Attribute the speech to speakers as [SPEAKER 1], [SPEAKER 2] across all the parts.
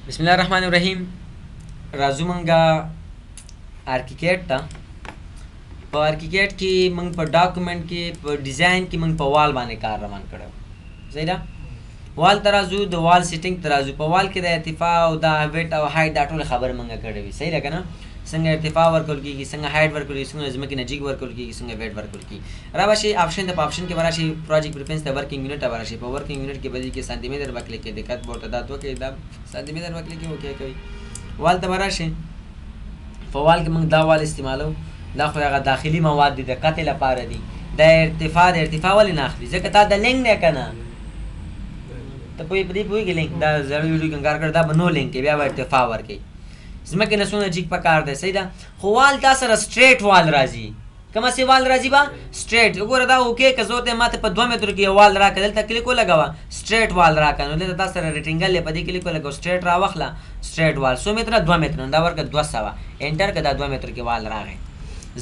[SPEAKER 1] بسم الله الرحمن الرحیم. راځو مونږه ارکیکیټ ته. په ارکیکیټ کې مونږ په ډاکومنټ کې په ډیزاین کې مونږ په وال باندې کار روان کړو. صحیح ده؟ وال ته راځو، د وال سیټینګ ته راځو. په وال کې د ارتفاع او د ویټ او هایټ دا ټول خبره مونږ کړې وي. صحیح ده که نه؟ څنګه ارتفاع ورکول کېږي، څنګه هایټ ورکول کېږي، څنګه ځمکې نه جګ ورکول کېږي، څنګه ویټ ورکول کېږي. را به شي آپشن ته، په آپشن کې به راشي پروجیکټ پریفرنس ته، ورکینګ یونټ ته به راشي. په ورکینګ یونټ کې به دې کې سانتي میټر به کلیک کړئ، دقت به ورته دا وکړئ، دا سانتي میټر به کلیک کړئ، اوکې کوي. وال ته به راشي. په وال کې موږ دا وال استعمالو. دا خو هغه داخلي مواد دي، د قطع لپاره دي. د ارتفاع ولې نه اخلي؟ ځکه تا د لینک نه که نه ته پوهېږي لینک دا زړه ویډیو کنګار کړ، دا به نو لینک کې بیا به ارتفاع ورکوي. ځمکې نه څومره جګ پکار دی. صحیح ده؟ خو وال تا سره سټریټ وال راځي. کومه وال راځي به سټریټ. وګوره دا اوکې که زه ورته ماته په 2 مترو کې یو وال راکړه، دلته کلیک ولګوه سټریټ وال راکړه، نو دلته تا سره ریکټنګل دی، په دې کلیک ولګوه سټریټ راواخله سټریټ وال. 100 متره 2 متره، دا ورکړه 200. انټر که دا 2 متر کې وال راغی.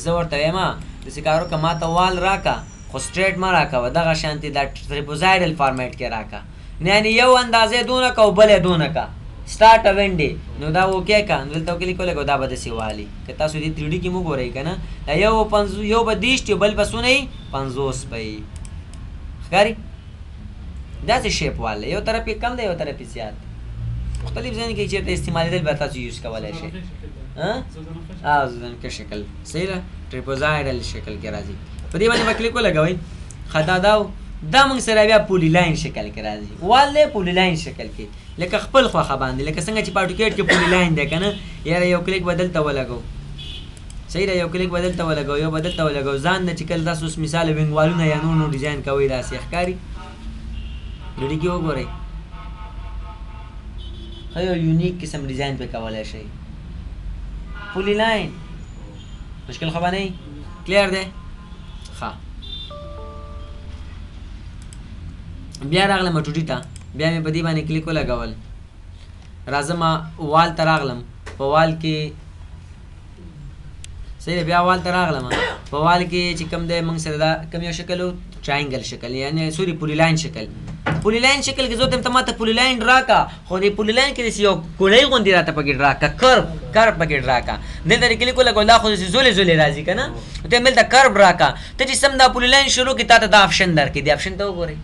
[SPEAKER 1] زه ورته وایم داسې کار وکړه، ماته وال راکړه خو سټریټ مه راکوه، دغه شانتې دا ټریپوزایډل فارمیټ کې راکړه. یعنې یو اندازې دونه که او بل یې دونه که. سټارټ ا وینډې نو دا اوکې که نو دلته کلیک ولګوه، دا به داسې والي. که تاسو دې 3D کې مو ګورئ که نه، دا یو به 30 بل به څونه وي 50 به وي. ښکاري؟ داسې شیپ وال دی، یو طرف یې کم دی یو طرف یې زیات. مختلف ځایونو کې چېرته استعمالېدل به تاسو یوز کولی شئ. زدنکه شکل. صحیح ده؟ ټریپوزایډل شکل کې راځي. په دې باندې به کلیک ولګوئ. ښه دا موږ سره بیا پولی لاین شکل کې راځي. وال دی پولی لاین شکل کې، لکه خپل خوښه باندې، لکه څنګه چې په اټوکیټ کې پولی لاین دی که نه. یاره یو کلیک به دلته ولګو. صحیح ده؟ یو کلیک به دلته ولګو، یو به دلته ولګو. ځان ده چې کله تاسو اوس مثال وینګ والونه یا نور ډیزاین کوئ داسې ښکاري. ډوډۍ کې وګورئ، ښه یو یونیک قسم ډیزاین پې کولی شئ. پولی لاین مشکل خو به نه وي. کلیر دی؟ ښه. بیا راغلم ټوټي ته، بیا مې په دې باندې کلیک ولګول. راځم وال ته راغلم. په وال کې صحیح بیا وال ته راغلم. په وال کې چې کوم دی موږ سره دا کوم یو شکل و، ټراینګل شکل، یعنې سوري پولی لاین شکل. پولی لاین شکل کې زه ته ماته پولی لاین راکړه، خو دې پولی لاین کې داسې یو ګولۍ غوندې راته پکې راکړه، کرب پکې راکړه. دلته دې کلیک ولګول، دا خو داسې زولې زولې راځي که نه، ته یې دلته کرب راکړه. ته چې سم دا پولی لاین شروع کړي، تا ته دا آپشن درکړي. دې آپشن ته وګورئ.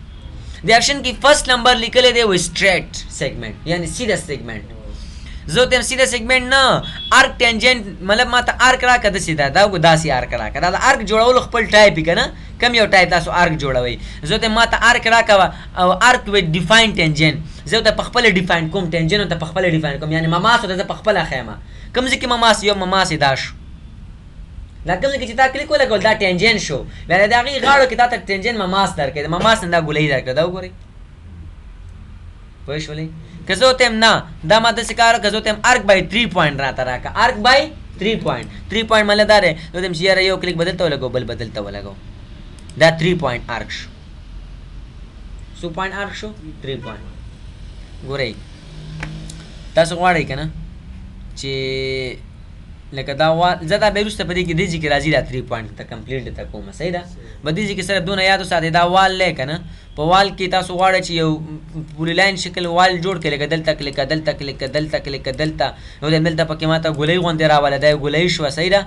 [SPEAKER 1] د آپشن کې فرست نمبر لیکلی دی و سټریټ سیګمنټ، یعنې سیده سیګمنټ. زه ته سیده سیګمنټ نه، ارک ټینجنټ، مطلب ما ته ارک راکړه داسې ده، دا داسې ارک راکړه. دا د ارک جوړولو خپل ټایپ وي که نه، کم یو ټایپ تاسو ارک جوړوئ. زه ته ما ته ارک راکوه او ارک ویت ډیفاین ټینجنټ. زه ته په خپله ډیفاین کوم، ټینجنټ ته په خپله ډیفاین کوم، یعنې مماس ته زه په خپله ښیم. کوم ځای کې مماس یو مماس یې دا شو. دا کوم ځای کې چې تا کلیک ولګول دا ټینجنټ شو، بیا د هغې غاړو کې تا ته ټینجنټ مماس درکړی، د مماس نه دا ګولۍ درکړه. دا وګورئ، پوه شولئ؟ که زه ورته یم نه، دا ما داسې کار وکړه، زه ورته یم ارک بای 3 پوینټ راته راکړه. ارک بای 3 پوینټ. 3 پوینټ مطلب دا دی، زه ورته یم چې یاره یو کلیک به دلته ولګو، بل به دلته ولګو. دا 3 پوینټ ارک شو. څو پوینټ ارک شو؟ 3 پوینټ. ګورئ تاسو غواړئ که نه چې لکه دا وال، زه دا بیا وروسته په دې کې دې ځای کې راځي دا 3 پوینټ ته کمپلیټ ته کومه. صحیح ده؟ به دې ځای کې صرف دونه یاد وساتئ، دا وال دی که نه. په وال کې تاسو غواړئ چې یو پولی لاین شکل وال جوړ کړئ، لکه دلته کلیک که دلته کلیک که دلته کلیک که دلته، نو دلته پکې ما ته ګولۍ غوندې راوله، دا یو ګولۍ شوه. صحیح ده؟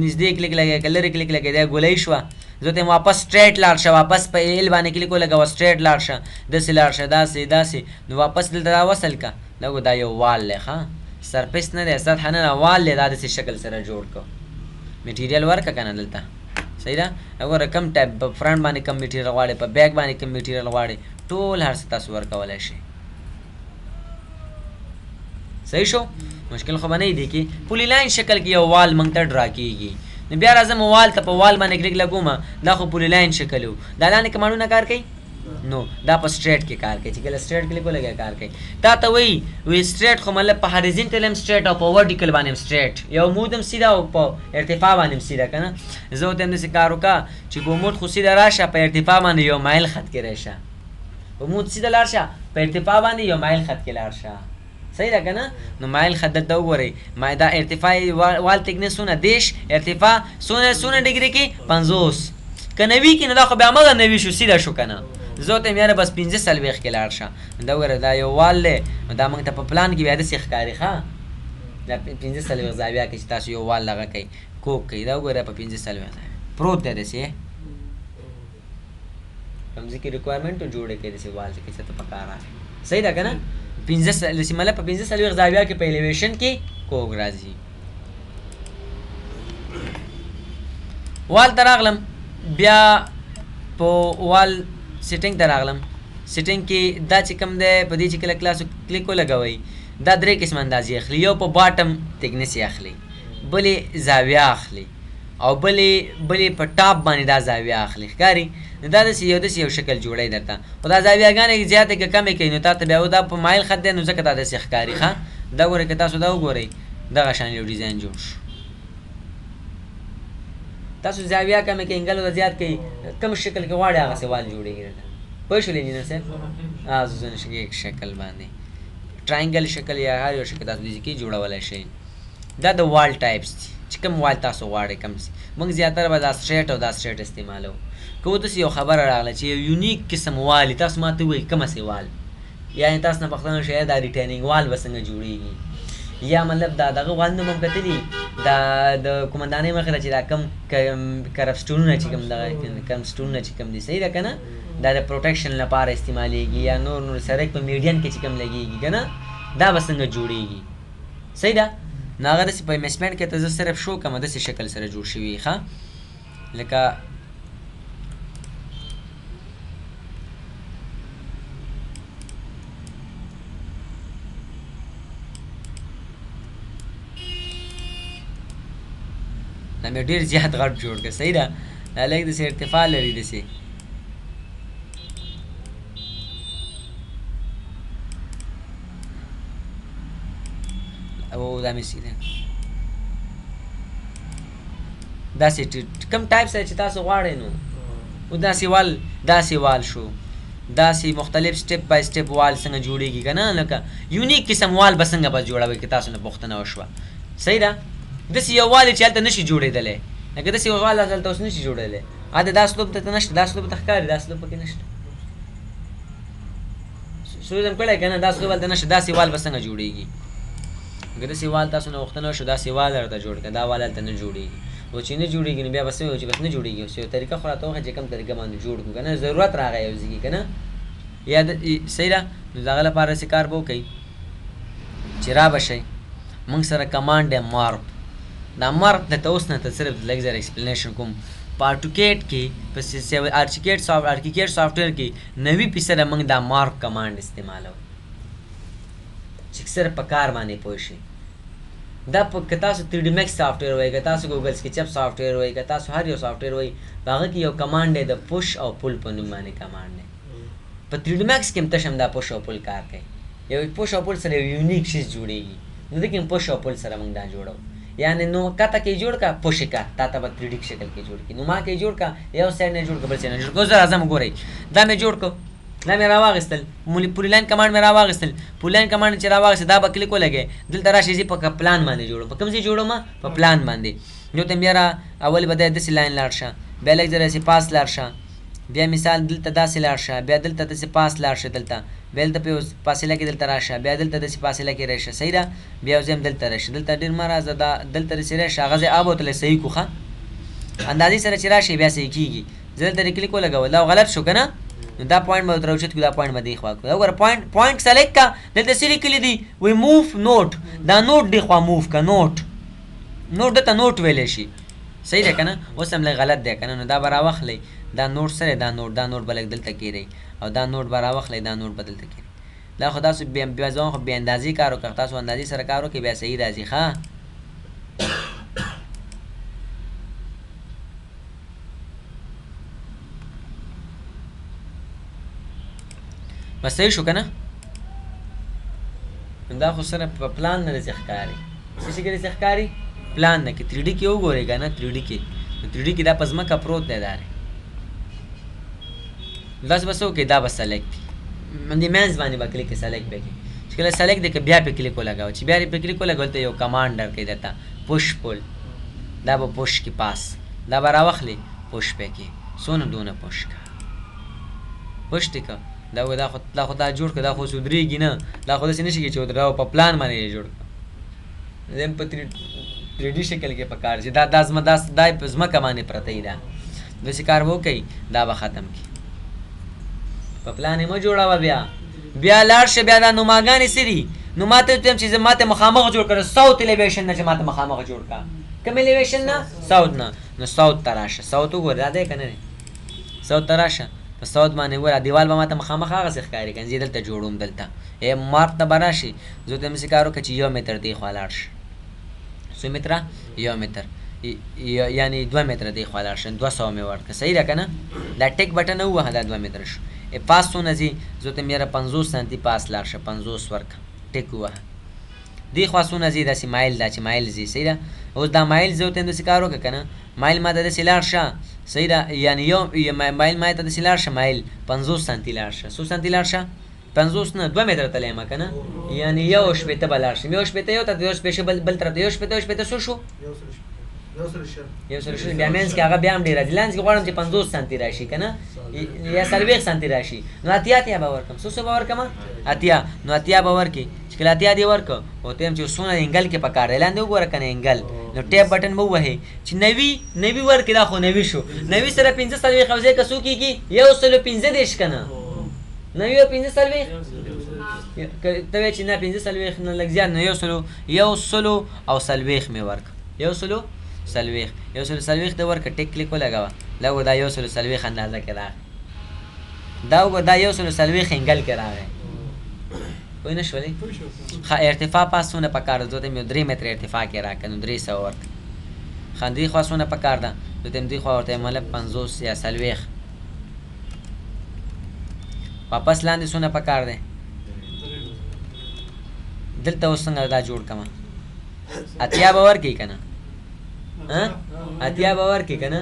[SPEAKER 1] نږدې کلیک لګوئ که لرې کلیک لګوئ، دا ګولۍ شوه. زه ته واپس سټریټ لاړ شه، واپس په ایل باندې کلیک ولګوه، سټریټ لاړ شه، داسې لاړ شه، داسې، نو واپس دلته راوصل که. دا یو وال دی، ښه سرفیس نه دی، سطحه نه ده، وال دی. دا داسې شکل سره جوړ کړو. میټیریل ورکړه که نه دلته. صحیح ده؟ وګوره کوم ټایپ، په فرنټ باندې کوم میټیریل غواړئ، په بیک باندې کوم میټیریل غواړئ، ټول هر څه تاسو ورکولی شئ. صحیح شو؟ مشکل خو به نه دی کې. پولی لاین شکل کې یو وال موږ ته ډرا کېږي. نو بیا راځم وال ته، په وال باندې کلیک لګوم، دا خو پولی لاین شکل و. دا لاندې کمانډونه کار کوي؟ نو دا په سټریټ کې کار کوي. چې کله سټریټ کلیک ولګوئ کار کوي. تا ته وایي سټریټ خو مطلب په هاریزنټل هم سټریټ او په ورټیکل باندې هم سټریټ، یو عمود هم سیده او په ارتفاع باندې هم سیده که نه. زه ورته هم داسې کار وکړه چې په عمود خو سیده راشه، په ارتفاع باندې یو مایل خط کې راشه. عمود سیده لاړ شه، په ارتفاع باندې یو مایل خط کې لاړ شه. صحیح ده که نه؟ نو مایل خط دلته وګورئ، دا ارتفاع وال تکنس څونه 10، ارتفاع څونه ډګري کې 50. که 90 کې نو دا خو بیا همغه 90 شو، سیده شو که نه. زه ته یاره بس 45 کې لاړ شه دا وګوره دا یو وال دی دا موږ ته په پلان کې بیا داسې ښکاري ښه دا 45 زاویه کې چې تاسو یو وال دغه کوئ کوک کوي دا وګوره په 45 زاویه پروت دی داسې کمزې کې ریکوایرمنټ جوړې کوي داسې وال کې څه ته پکار راغی صحیح ده که نه 15 مطلب په 45 زاویه کې په الیویشن کې کوک راځي وال ته راغلم بیا په وال سیټینګ ته راغلم سیټینګ کې دا چې کوم دی په دې چې کله کلاسو کلیک ولګوئ دا 3 قسم اندازې اخلي یو په باټم تکنس یې اخلي بلې زاویه اخلي او بلې په ټاپ باندې دا زاویه اخلي ښکاري نو دا داسې یو شکل جوړی درته خو دا زاویهګانې زیاتې که کمې کوي نو تا ته بیا دا په مایل خط دی نو ځکه دا داسې ښکاري ښه دا ګورئ که تاسو دا وګورئ دغه شان یو ډیزاین جوړ شو تاسو زاویه کمې کوئ انګل ورته زیات کوئ کوم شکل کې غواړئ هغسې وال جوړېږي درته پوه شولې انجینر صاحب شکل باندې ټراینګل شکل یا هر یو شکل تاسو دې کې جوړولی شئ دا د وال ټایپس دي چې کوم وال تاسو غواړئ کوم موږ زیاتره به دا سټریټ او دا سټریټ استعمالوو که داسې یو خبره راغله چې یو یونیک قسم وال تاسو ما ته ووایئ کومه سې وال یعنې تاسو نه پوښتنه شوې دا ریټینینګ وال به څنګه جوړېږي یا مطلب دا دغه وال نوم هم کتلي دا د قومندانۍ مخې ته چې دا کم کرفسټونونه چې کوم دغه کرفسټونونه چې کوم دي صحیح ده که نه دا د پروټیکشن لپاره استعمالیږي یا نور سرک په میډین کې چې کوم لګېږي که نه دا به څنګه جوړېږي صحیح ده نو هغه داسې په میسمنټ کې ته زه صرف شو کومه داسې شکل سره جوړ شوي ښه لکه دا مې ډېر زیات غټ جوړ کړه صحیح ده دا لږ داسې ارتفاع لري داسې او دا مې سیده داسې کوم ټایپ سره چې تاسو غواړئ نو او داسې وال شو داسې مختلف سټپ بای سټپ وال څنګه جوړېږي که نه لکه یونیک قسم وال به څنګه به جوړوئ که تاسو نه پوښتنه وشوه صحیح ده داسې یو وال چې هلته نشي جوړېدلی لکه داسې یو وال هلته اوس نشي جوړېدلی دا سلوب ته نشته دا سلوب ته ښکاري دا سلوب پکې نشته سوچ هم کړی که نه دا سلوب هلته نشته داسې وال به څنګه جوړېږي که داسې وال تاسو نه غوښتنه وشو داسې وال راته جوړ کړه دا وال هلته نه جوړېږي او چې نه جوړېږي نو بیا به څه وایو چې بس نه جوړېږي اوس یو طریقه خو راته وښیه چې کوم طریقه باندې جوړ کړو که نه ضرورت راغی یو ځای کې که نه یا صحیح ده نو د هغه لپاره داسې کار به وکړئ چې را به شئ موږ سره کمانډ دی مارپ دا مارپ درته اوس نه ته صرف لږ زر ایکسپلینیشن کوم په ارټوکیټ کې په ارټوکیټ سافټویر کې 90% موږ دا مارپ کمانډ استعمالوو چې صرف په کار باندې پوه شئ دا که تاسو 3D Max سافټویر وایي که تاسو ګوګل سکیچ اپ سافټویر وایي که تاسو هر یو سافټویر وایي په هغه کې یو کمانډ دی د پوش او پول په نوم باندې کمانډ دی په 3D Max کې هم تش هم دا پوش او پول کار کوي یو پوش او پول سره یو یونیک شیز جوړېږي نو دې کې هم پوش او پول سره موږ دا جوړو یعنې نو کته کې جوړ کا پوش کا تا ته به 3D شکل کې جوړ کړي نو ما کې جوړ کا یو سایډ نه جوړ کا بل سایډ نه جوړ کو زه راځم ګورئ دا مې جوړ کو دا مې راواغستل پولی لاین کمانډ مې راواغستل پولی لاین کمانډ چې راواغست دا به کلیک ولګې دلته راشي چې په پلان باندې جوړم په کوم ځای جوړم په پلان باندې نو ته بیا اول به داسې لاین لاړ شه بیا لږ ځله داسې پاس لاړ شه بیا مثال دلته داسې لاړ شه بیا دلته داسې پاس لاړ شه دلته بیا دلته په فاصله کې دلته راشه بیا دلته داسې فاصله کې راشه صحیح ده بیا اوس هم دلته راشه دلته ډېر مه راځه دا دلته داسې راشه هغه ځای آب وتلی صحیح کړو ښه اندازې سره چې راشي بیا صحیح کېږي زه دلته کلیک ولګول دا غلط شو که نه نو دا پوینټ به ورته راوچت کړو دا پوینټ به دې خوا کړو دا وګوره پوینټ سلیکټ کا دلته څه لیکلي دي وایي موف نوټ دا نوټ دې خوا موف کا نوټ دته نوټ ویلی شي صحیح ده که نه اوس هم لږ غلط دی که نه نو دا به راواخلئ دا نوټ سره دا نوټ به لږ دلته کېږئ او دا نوټ به راواخلئ دا نوټ به دلته کېږئ دا خو تاسو بیا ځوان خو بې اندازې کار وکړه تاسو اندازې سره کار وکړئ بیا صحیح راځي ښه بس صحیح شو که نه دا خو سره په پلان نه داسې ښکاري څه شي کې داسې ښکاري پلان نه کې 3D کې وګورئ که نه 3D کې نو 3D کې دا په ځمکه پروت دی دا داسې به څه وکړئ دا به سلیکټ همدې منځ باندې به کلیک سلیکټ به کړئ چې کله سلیکټ دی که بیا پې کلیک ولګوئ چې بیا پې کلیک ولګول ته یو کمانډ درکوي درته پوش پول دا به پوش کې پاس دا به راواخلې پوش پې کې څونه دونه پوش کا پوښتې که دا خو دا جوړ کړه دا خو سودرېږي نه دا خو داسې نه شي چې ودرېږه په پلان باندې یې جوړ کړه زم په 3D شکل کې پکار چې دا ځمکه باندې پرته وي دا داسې کار به وکړئ دا به ختم کړي په پلان یې مه جوړوه بیا لاړ شه بیا دا نماګانې څه دي نو ما ته ویم چې زه ما ته مخامخ جوړ کړه ساوت الیویشن نه چې ما ته مخامخ جوړ کړه کوم الیویشن نه ساوت نه نو ساوت ته راشه ساوت وګوره دا دی که نه دی ساوت ته راشه په ساوت باندې وګوره دیوال به ما ته مخامخ هغسې ښکاري که نه زه دلته جوړوم دلته مارک ته به راشي زه ته همسې کار وکړه چې 1 متر دې خوا لاړ شه څو متره 1 متر یعنی 2 متره دې خوا لاړ شه 200 مې ورکړه صحیح ده که نه دا ټیک بټن ووهه دا 2 متره شو پاس څونه ځي زه ته یاره 50 سانتي پاس لاړ شه 50 ورکړه ټیک ووهه دې خوا څونه ځي داسې مایل دا چې مایل ځي صحیح ده اوس دا مایل زه ورته داسې کار وکړه که نه مایل ما ته داسې لاړ شه صحیح ده یعنې یو مایل ما ته داسې لاړ شه مایل 50 سانتي لاړ شه څو سانتي لاړ شه 50 نه 2 متره تللی یم که نه یعنې یو شپېته به لاړ شم یو شپېته یو طرف یو شپېته بل طرف یو شپېته څو شو یو سل شل بیا منځ کې هغه بیا هم ډېر راځي لاندې کې غواړم چې 50 سانتي راشي که نه یا 40 سانتي راشي نو اتیا به ورکړم څو به ورکړم اتیا نو اتیا به ورکړي چې کله اتیا دې ورکړه او ته هم چې څونه انګل کې پکار دی لاندې وګوره که نه انګل نو ټیپ بټن به ووهې چې 90 ورکړي دا خو 90 شو 90 سره 15 څلوېښت او ځای که څو کېږي 115 که نه 90 او 15 څلوېښت ته وایې چې نه 15 څلوېښت نه لږ زیات نو 100 او څلوېښت مې ورکړه 100 څلوېښت 100 څلوېښت ته ورکړه ټیک کلیک ولګوه دا وګوره دا 100 څلوېښت اندازه کې راغی دا وګوره دا 100 څلوېښت انګل کې راغی پوه نه شولې ښه ارتفاع پاس څونه پکار ده زه ته مې 3 متره ارتفاع کې راکړه نو 300 ورکړه ښه دې خوا څونه پکار ده زه ته دې خوا ورته مطلب 50 یا څلوېښت واپس لاندې څونه پکار دی دلته اوس څنګه دا جوړ کړم اتیا به ورکړي که نه اتیا به ورکړي که نه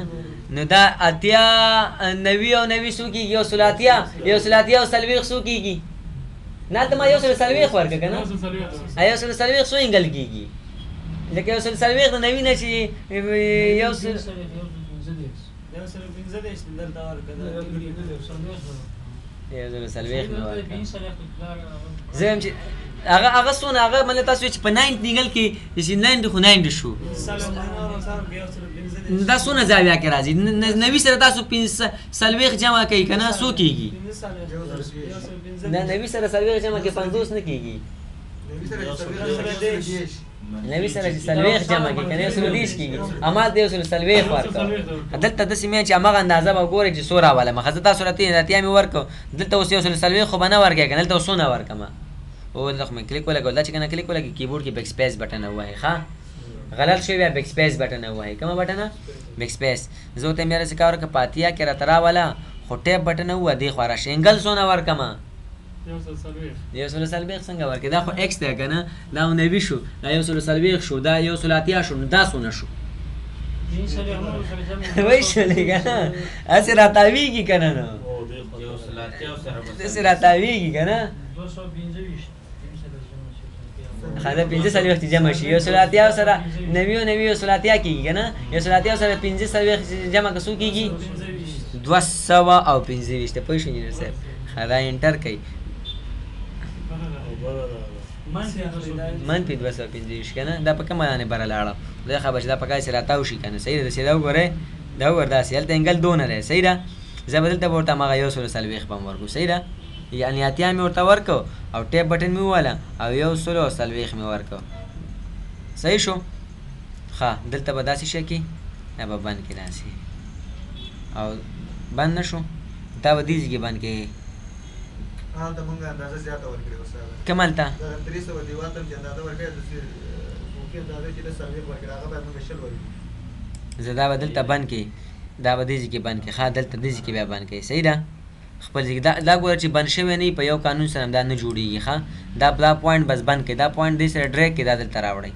[SPEAKER 1] نو دا اتیا 90 او 90 څو کېږي 180 او څلوېښت څو کېږي نه ته ما 140 ورکړه که نه 140 څو انګل کېږي لکه 140 د 90 نه چې 140 زه هم چې هغه څونه هغه مطلب تاسو چې په 90 انګل کې چې 90 خو 90 شو دا څونه زاویه کې راځي 90 سره تاسو 40 جمع کوي که نه څو کېږي نه 90 سره 40 جمع کې 50 نه کېږي 90 سره چې 40 جمع کې که نه 130 کېږي همالته 140 ورکړه دلته داسې مې چې هماغه اندازه به ګورئ چې څو راولم ښه زه تاسو راته اتیا مې ورکړو دلته اوس 140 خو به نه ورکړی که نه دلته اوس څونه ورکړم او دلته خو مې کلیک ولګول دا چې که نه کلیک ولګي کیبورډ کې بیک سپیس بټن ووهئ ښه غلط شوی بیا بیک سپیس بټن ووهئ کومه بټنه بیک سپیس زه ورته مې داسې کار وکړه په اتیا کې راته راوله خو ټیپ بټن ووهه دې خوا راشه انګل څونه ورکړم 140 څنګه ورکړې دا خو ایکس دی که نه دا 90 شو دا 140 شو دا 180 شو نو دا څونه شو وایي شولې که نه هسې راتاویږي که نه نو داسې راتاویږي که نه ښه دا 15 څلوېښت جمع شي 180 سره 90 180 کېږي که نه 180 سره 15 څلوېښت جمع که څو کېږي 225 پوه شو انجینر صاحب ښه دا انټر کوئ منفي 225 که نه دا په کومه باندې بره لاړه دا خبره چې دا په کاسې راتاو شي که نه صحیح ده داسې دا وګورئ دا وګوره داسې هلته انګل دونه دی صحیح ده زه به دلته به ورته هماغه 140 به م ورکړو صحیح ده یعنې اتیا مې ورته ورکړو او ټیپ بټن مې وواله او 140 مې ورکړو صحیح شو ښه دلته به داسې شی کړي دا به بند کړي داسې او بند نه شو دا به دې ځای کې بند کړي
[SPEAKER 2] هلته مونږ اندازه زیاته ورکړې استاده
[SPEAKER 1] کوم هلته
[SPEAKER 2] 300 دیوال ته چې اندازه ورکړې ممکن اندازه چې د سروې ورکړې هغه باید مونږ شل ورکړو
[SPEAKER 1] زه دا به دلته بند کړي دا به دې ځای کې بند کړي ښه دلته دې ځای کې بیا بند کړي صحیح ده خپل ځای دا ګوره چې بند شوی نه وي په یو قانون سره دا نه جوړېږي ښه دا پوینټ بس بند کړئ دا پوینټ دې سره ډریګ کړئ دا دلته راوړئ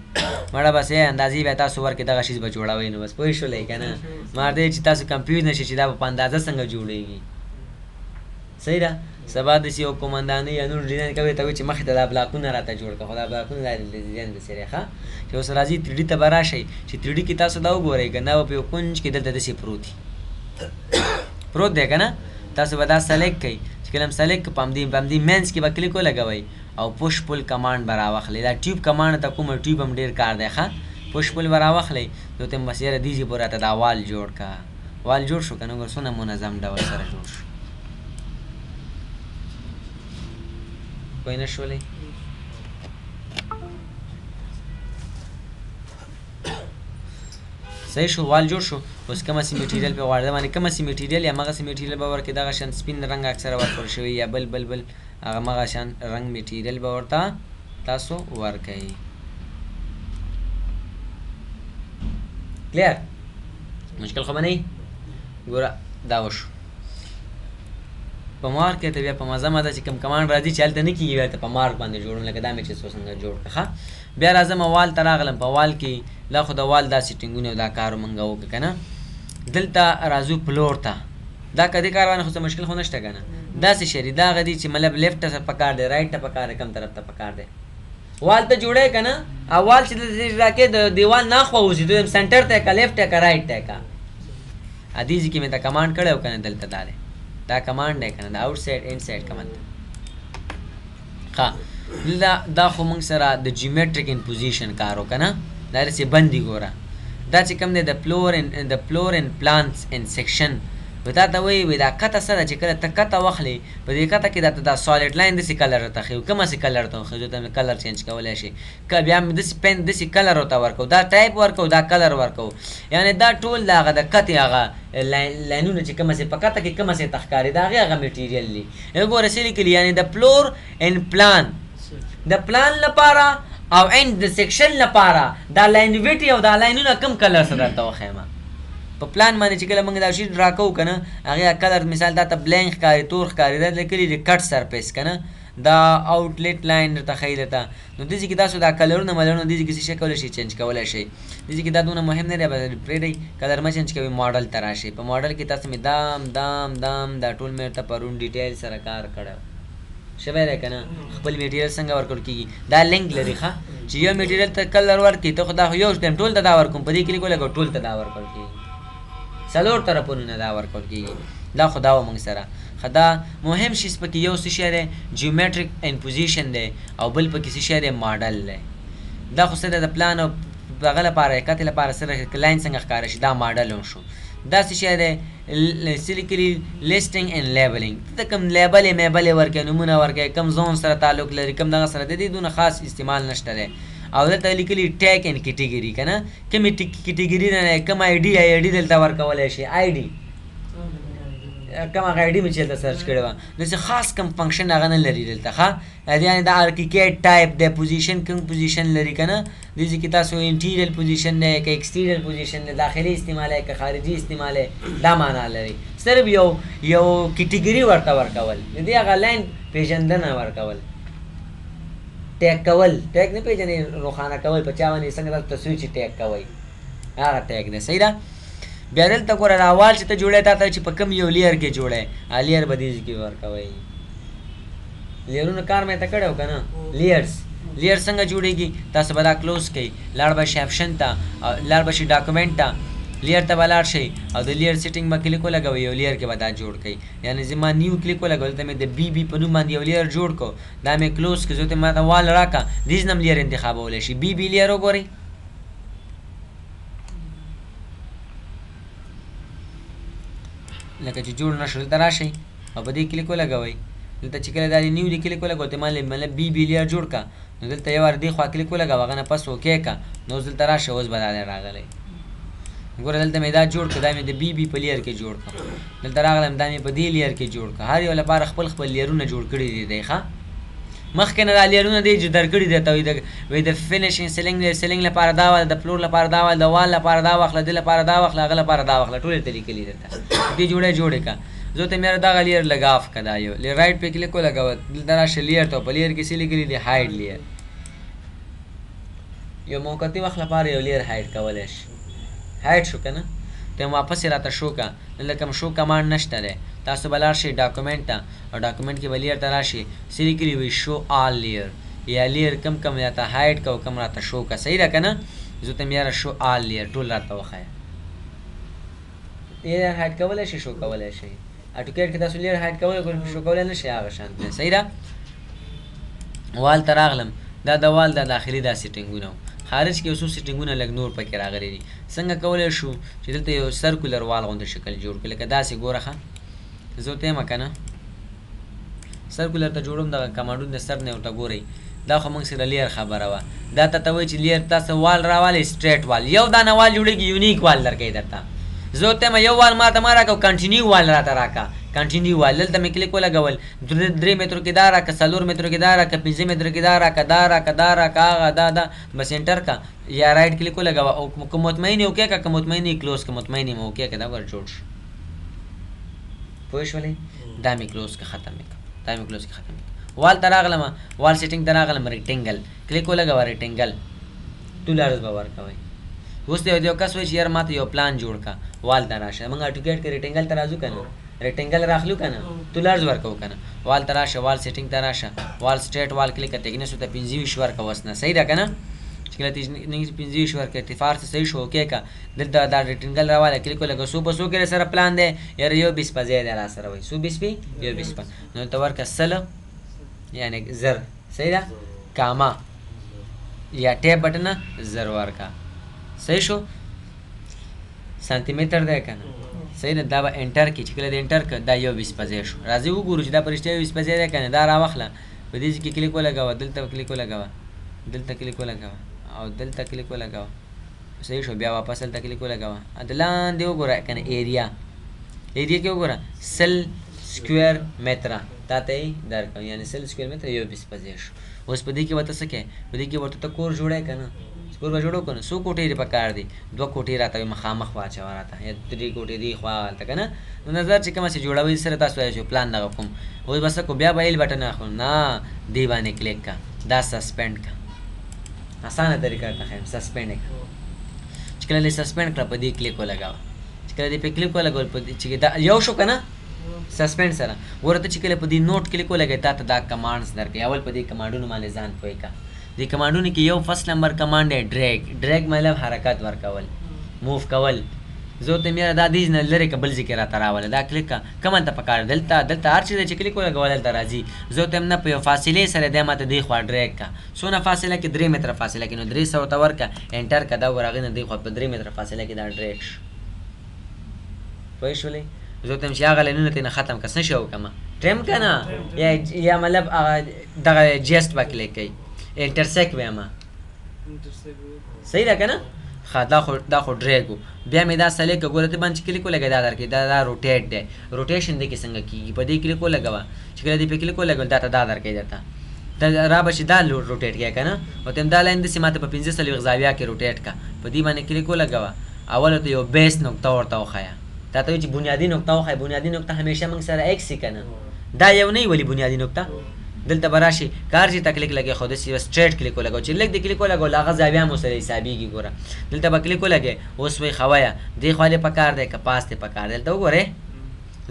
[SPEAKER 1] مړه بس یې اندازې بیا تاسو ورکړئ دغه شیز به جوړوئ نو بس پوه شولئ که نه مار دی چې تاسو کنفیوز نه شئ چې دا به په اندازه څنګه جوړېږي صحیح ده سبا داسې یو قومندانۍ یا نور ډیزاین کوي ته وایي چې مخې ته دا بلاکونه راته جوړ کړه خو دا بلاکونه دا ډیزاین داسې دی ښه چې اوس راځي 3D ته به راشئ چې 3D کې تاسو دا وګورئ که نه به په یو کونج کې دلته داسې پروت دی که نه تاسو به دا سلیکټ کړئ چې کلم سلیک پمدی مینس کې به کلیک ولګوئ او پوش پول کمانډ به راواخلئ دا ټیوب کمانډ ته کومه ټیوب هم ډېر کار دی ښه پوش پول به راواخلئ نو ته بس یاره دیزي پورې راته دا وال جوړ کا وال جوړ شو که نه ګور څونه منظم ډول سره جوړ شو پوه نه شولئ صحیح شو وال جوړ شو اوس کومه سي میټیریل په غواړي باندې کومه سي میټیریل یا مغه سي میټیریل به ورکې دغه شان سپین رنګ اکثره ورکول شوی یا بل هغه مغه شان رنګ میټیریل به ورته تاسو ورکئ کلیر مشکل خو به نه ګوره دا وشو په مارک کې ته بیا په مزه مده چې کوم کمانډ راځي چې هلته نه کېږي بیا ته په مارک باندې جوړوم لکه دا مې چې څو څنګه جوړ کړه ښه بیا راځم وال ته راغلم په وال کې دا خو د وال دا سیټینګونه او دا کار موږ وکړه که نه دلته راځو پلور ته دا که دې کار باندې خو څه مشکل خو نشته که نه داسې شی دی دا هغه دي چې مطلب لیفټ ته پکار دی رایټ ته پکار دی کم طرف ته پکار دی وال ته جوړی که نه او وال چې راکې د دیوال ناخوا اوسي دویم سنټر ته که لیفټ ته که رایټ ته که ادیزي کې مې ته کمانډ کړی او که نه دلته دا دی دا کمانډ دی که نه د آوټ سایډ ان سایډ کمانډ ښه دا خو موږ سره د جیومیټریک ان پوزیشن کار وکړه نه دا داسې بندي ګوره دا چې کوم دی د پلور ان پلانس ان سیکشن و تا ته وایي دا کته څه ده چې کله ته کته واخلې په دې کته کې دا سالډ لاین داسې کلر راته ښیي کومه سې کلر ته وښیي ته کلر چینج کولی شي که بیا مې داسې پین داسې کلر ورته ورکوو دا ټایپ ورکوو دا کلر ورکوو یعنې دا ټول د هغه د کتې هغه لاینونه چې کومه سې په کته کې کومه سې ته ښکاري د هغې هغه میټیریل دي ګوره څه لیکلي یعنې د پلور ان پلان د پلان لپاره او ان د سیکشن لپاره دا لاینویټي او دا لاینونه کم کلر سره درته وښیم په پلان باندې چې کله موږ دا شي ډرا کوو که نه هغې کلر مثال دا ته بلینک ښکاري تور ښکاري دا لیکلي دي کټ سرفیس که نه دا آوټلیټ لاین درته ښیي درته نو داسې کې تاسو دا کلرونه ملرونه داسې کې څه شی کولی شئ چینج کولی شئ داسې کې دا دونه مهم نه دی پرېږدئ کلر مه چینج کوئ ماډل ته راشئ په ماډل کې تاسو مې دام دا ټول مې ورته پرون ډیټیل سره کار کړی شوی دی که نه خپل میټیریل څنګه ورکول کېږي دا لینک لري ښه چې یو میټیریل ته کلر ورکړي ته خو دا خو یو ټایم ټول ته دا ورکوم په دې کلیک ولګوو ټول ته دا ورکول کېږي څلور طرفونو نه دا ورکول کېږي دا خو دا و موږ سره ښه دا مهم شي پکې یو څه شی دی جیومیټریک ان پوزیشن دی او بل پکې څه شی دی ماډل دی دا خو څه دی د پلان او هغه لپاره کتې لپاره سره لاین څنګه ښکاره شي دا ماډل هم شو دا څه شی دی څه لیکلي لیسټینګ اینډ لیبلینګ ته کوم لیبل یې میبل یې ورکوې نومونه ورکوې کوم زون سره تعلق لري کوم دغه سره د دې دونه خاص استعمال نشته دی او دلته لیکلي ټیګ اینډ کیټګري که نه کومې کیټګري نه کوم آی ډي دلته ورکولی شي آی ډي کوم هغه آی ډي مې چې دلته سرچ کړې وه داسې خاص کوم فنکشن هغه نه لري دلته ښه یعنې د ارکیکیټ ټایپ دی پوزیشن کوم پوزیشن لري که نه داسې کې تاسو انټیریل پوزیشن دی که ایکسټیریل پوزیشن دی داخلي استعمال دی که خارجي استعمال دی دا معنا لري صرف یو کیټګري ورته ورکول د دې هغه لاین پېژندنه ورکول ټیګ کول ټیګ نه پېژنې روښانه کول په چا باندې څنګه تاسو تصویر چې ټیګ کوئ هغه ټیګ دی صحیح ده بیا دلته ګوره دا وال چې ته جوړی تا ته چې په کوم یو لیر کې جوړی لیر به دې کې ورکوئ لیرونو کار مې ته کړی و که نه لیرز لیر څنګه جوړېږي تاسو به دا کلوز کوئ لاړ به شي اپشن ته لاړ به شي ډاکومنټ ته لیر ته به لاړ شئ او د لیر سیټینګ به کلیک ولګوئ یو لیر کې به دا جوړ کړئ یعنې زما نیو کلیک ولګول دلته مې د بي په نوم باندې یو لیر جوړ کړو دا مې کلوز کړو زه ته ما ته وال راکړه دې نه هم لیر انتخابولی شي بي لیر وګورئ لکه چې جوړ نه شو دلته راشئ او په دې کلیک ولګوئ دلته چې کله دا نیو دې کلیک ولګوئ ته مطلب بي لیر جوړ کړه نو دلته یو وار دې خوا کلیک ولګوه هغه نه پس اوکې کړه نو اوس دلته راشه اوس به دا راغلی ګوره دلته مې دا جوړ کړه دا مې د بي په لیر کې جوړ کړه دلته راغلم دا مې په دې لیر کې جوړ کړه هر یو لپاره خپل لیرونه جوړ کړي دي ښه مخکې نه دا لیرونه دی چې درکړي دي ته وایي د فینیشینګ سیلینګ لپاره دا واله د پلور لپاره دا واله د وال لپاره دا واخله دې لپاره دا واخله هغه لپاره دا واخله ټول یې ته لیکلي درته دې جوړې کړه زه ته مې دغه لیر لګاف کړه دا یو رایټ پې کلیک ولګوه دلته راشه لیر ته په لیر کې څه لیکلي دي هایډ لیر یو موقتي وخت لپاره یو لیر هایډ کولی شي هایډ شو که نه ته واپس یې راته شو که دلته کوم شو کمانډ نشته دی تاسو به لاړ شئ ډاکومنټ ته او ډاکومنټ کې به لیر ته راشئ څه لیکلي وي شو آل لیر یا لیر کم راته هایډ کو کم راته شو که صحیح ده که نه زه ته مې یاره شو آل لیر ټول راته وښیه لیر هایډ کولی شئ شو کولی شئ اټوکیټ کې تاسو لیر هایټ کوئ خو شو کولای نه شي هغه شان دی صحیح ده وال ته راغلم دا د وال د داخلي دا سیټینګونه خارج کې اوسو سیټینګونه لږ نور پکې راغلي دي څنګه کولای شو چې دلته یو سرکولر وال غونډه شکل جوړ کړو لکه داسې ګوره ښه زه ته ما کنه سرکولر ته جوړوم د کمانډو د سر نه ورته ګورئ دا خو موږ سره لیر خبره وه دا ته وایي چې لیر تاسو وال راوالی سټریټ وال یو دانه وال جوړېږي یونیک وال درکوي درته زه ورته یم یو وال ماته ما راکړه کنټینیو وال راته راکړه کنټینیو وال دلته مې کلیک ولګول 3 مترو کې دا راکړه 4 مترو کې دا راکړه 5 مترو کې دا راکړه دا راکړه دا راکړه هغه دا بس انټر کا یا رائټ کلیک ولګوه او که مطمئن یې اوکې که مطمئن یې کلوز که مطمئن یې اوکې که دا ور جوړ شو پوه شولې دا مې کلوز که ختم کړه دا مې کلوز کې ختم کړه وال ته راغلم وال سیټینګ ته راغلم ریکټینګل کلیک ولګوه ریکټینګل $2 به ورکوئ اوس یو کس وایي چې یار ماته یو پلان جوړ کا وال ته راشه موږ اټوکیټ کې ریکټینګل ته راځو که نه ریکټینګل راخلو که نه $2 ورکوو که نه وال ته راشه وال سیټینګ ته راشه وال سټریټ وال کلیک کړه تکنیسو ته 25 ورکوه اوس نه صحیح ده که نه چې کله 25 ورکړه اتفاق ته صحیح شو اوکې که دلته دا ریکټینګل راواله کلیک ولګوه څو په څو کې سره پلان دی یار یو 20 په ځای دی را سره وایي څو 20 پې یو 20 په نو ته ورکړه 100 یعنی زر صحیح ده کاما یا ټیپ بټن زر ورکا صحیح شو سانتی متر دی که نه صحیح ده دا به انټر کړي چې کله د انټر کړه دا یو 20 په ځای شو راځئ وګورو چې دا په رښتیا 20 په ځای دی که نه دا راواخله په دې کې کلیک ولګوه دلته کلیک ولګوه دلته کلیک ولګوه او دلته کلیک ولګوه صحیح شو بیا واپس دلته کلیک ولګوه د لاندې وګوره که نه ایریا کې وګوره 100 سکویر متره تا ته یې درکړم یعنې 100 سکویر متره یو 20 په ځای شو اوس په دې کې ورته څه کوې په دې کې ورته ته کور جوړی که نه کور به جوړو که نه څو کوټې دې په کار دي 2 کوټې راته مخامخ واچوه راته یا 3 کوټې دي خوا هلته که نه نو نظر چې کومه چې جوړوئ سره تاسو وایئ چې پلان دغه کوم اوس بس کو بیا به ایل بټن اخلو نه دې باندې کلیک کا دا سسپینډ کا اسانه طریقه ته ښیم سسپینډ یې کړه چې کله دې سسپینډ کړه په دې کلیک ولګوه چې کله دې په کلیک ولګول په چې دا یو شو که نه سسپینډ سره ورته چې کله په دې نوټ کلیک ولګوي تا ته دا کمانډز درکوي اول په دې کمانډونو باندې ځان پوه کا دې کمانډونو کې یو فرست نمبر کمانډ دی ډریګ مطلب حرکت ورکول موو کول زه ته مې دا دیز نه لرې که بل ځای کې راته راوله دا کلیک کا کوم ته پکار دلته هر څه دی چې کلیک ولګول دلته راځي زه ته نه په یو فاصلې سره دی ماته دې خوا ډریګ کا څونه فاصله کې 3 متره فاصله کې نو 300 ته ورکه انټر که دا ورغې نه دې خوا په 3 متره فاصله کې دا ډریګ شو پوه شولې زه ته چې هغه لینونه ترېنه ختم که څه شی وکړمه ټیم که نه یا مطلب دغه جیسټ به کلیک کوي انټرسیک ویمه صحیح ده که نه ښه دا خو ډریګ و بیا مې دا سلیک که ګوره ته باندې چې کلیک ولګوې دا درکوي دا روټیټ دی روټیشن دی کې څنګه کېږي په دې کلیک ولګوه چې کله دې په کلیک ولګول دا ته دا درکوي درته را به چې دا روټیټ کړې که نه او ته دا لاین داسې ماته په 45 زاویه کې روټیټ که په دې باندې کلیک ولګوه اول ته یو بیس نقطه ورته وښیه دا ته وایي چې بنیادي نقطه وښیه بنیادي نقطه همیشه موږ سره ایکس وي که نه دا یو نه وي ولې بنیادي نقطه دلته به راشي کار چې ته کلیک لګې خو داسې یو سټریټ کلیک ولګوه چې لږ دې کلیک ولګول هغه زاویه مو سره حسابېږي ګوره دلته به کلیک ولګې اوس وایي ښه وایه دې خوا دې په کار دی که پاس دې په کار دی دلته وګورې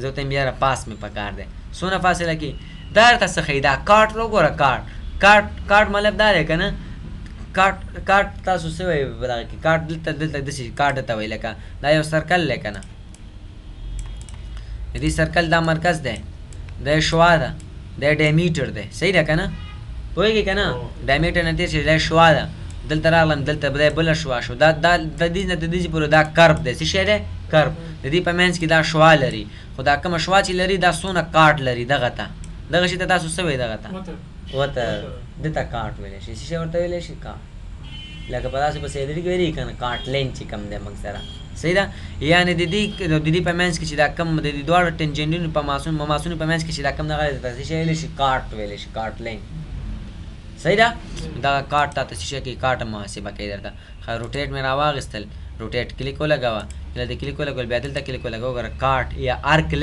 [SPEAKER 1] زه ورته یم یاره پاس مې په کار دی څونه فاصله کې دا درته څه ښایي دا کاټ وګوره کاټ مطلب دا دی که نه کاټ تاسو څه وایي په دغه کې کاټ دلته داسې کاټ ته وایي لکه دا یو سرکل دی که نه د دې سرکل دا مرکز دی دا شوا ده دا ډایمیټر دی صحیح ده که نه پوهېږې که نه ډایمیټر نه تېر شي دا شوا ده دلته راغلم دلته دا بله شوا شو دا د دې نه تر دې پورې دا کرب دی څه شی دی کرب د دې په منځ کې دا شوا لري خو دا کومه شوا چې لري دا څونه کاټ لري دغه شي ته تاسو څه وایي دغه ته وتر دته کاټ ویلی شي څه شی ورته ویلی شي کاټ لکه په داسې په سیدري کې ویلي که نه کاټ لین چې کم دی موږ سره صحیح ده یعنې د دې په منځ کې چې دا کم د دې دواړو ټنجنټونو په مماسونو په منځ کې چې دا کم دغه څه شی ویلی شي کاټ ویلی شي کاټ لین صحیح ده دغه کاټ ته څه شی کوي کاټ محاسبه کوي درته ښه روټیټ مې راواخیستل روټیټ کلیک ولګوه کله دې کلیک ولګول بیا دلته کلیک ولګوه ګوره کاټ یا ارک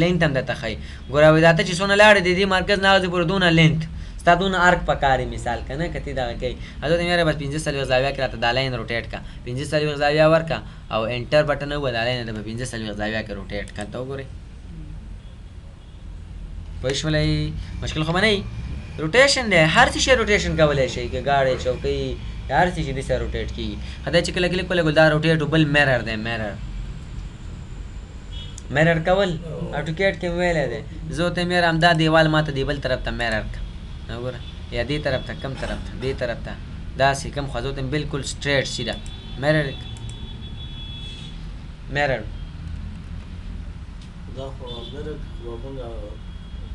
[SPEAKER 1] لینت هم درته ښایي ګوره وایي دا ته چې څونه لاړې د دې مرکز نه هغسې پورې دونه لینت ستا دونه ارک پکاري مثال که نه که تی دغه کوي حضرت یاره بس 45 زاویه کې راته دا لاین روټیټ کا 45 زاویه ورکه او انټر بټن ووه دا لاین په 45 زاویه کې روټیټ کا ته وګورئ پوه شولئ مشکل خو به نه وي روټیشن دی هر څه شی روټیشن کولی شئ که ګاډۍ چوکۍ هر څه چې دې سره روټیټ کېږي خدای چې کله کلیک ولګول دا روټیټ بل میرر دی میرر میرر کول اټوکیټ کې ویلې ده زه ته مې همدا دیوال ماته دی بل طرف ته میرر کا وګوره یا دې طرف ته کم طرف ته دې طرف ته دا سې کم خو ته بالکل سټریټ سیده میرر میرر
[SPEAKER 3] دا خو میرر وګورم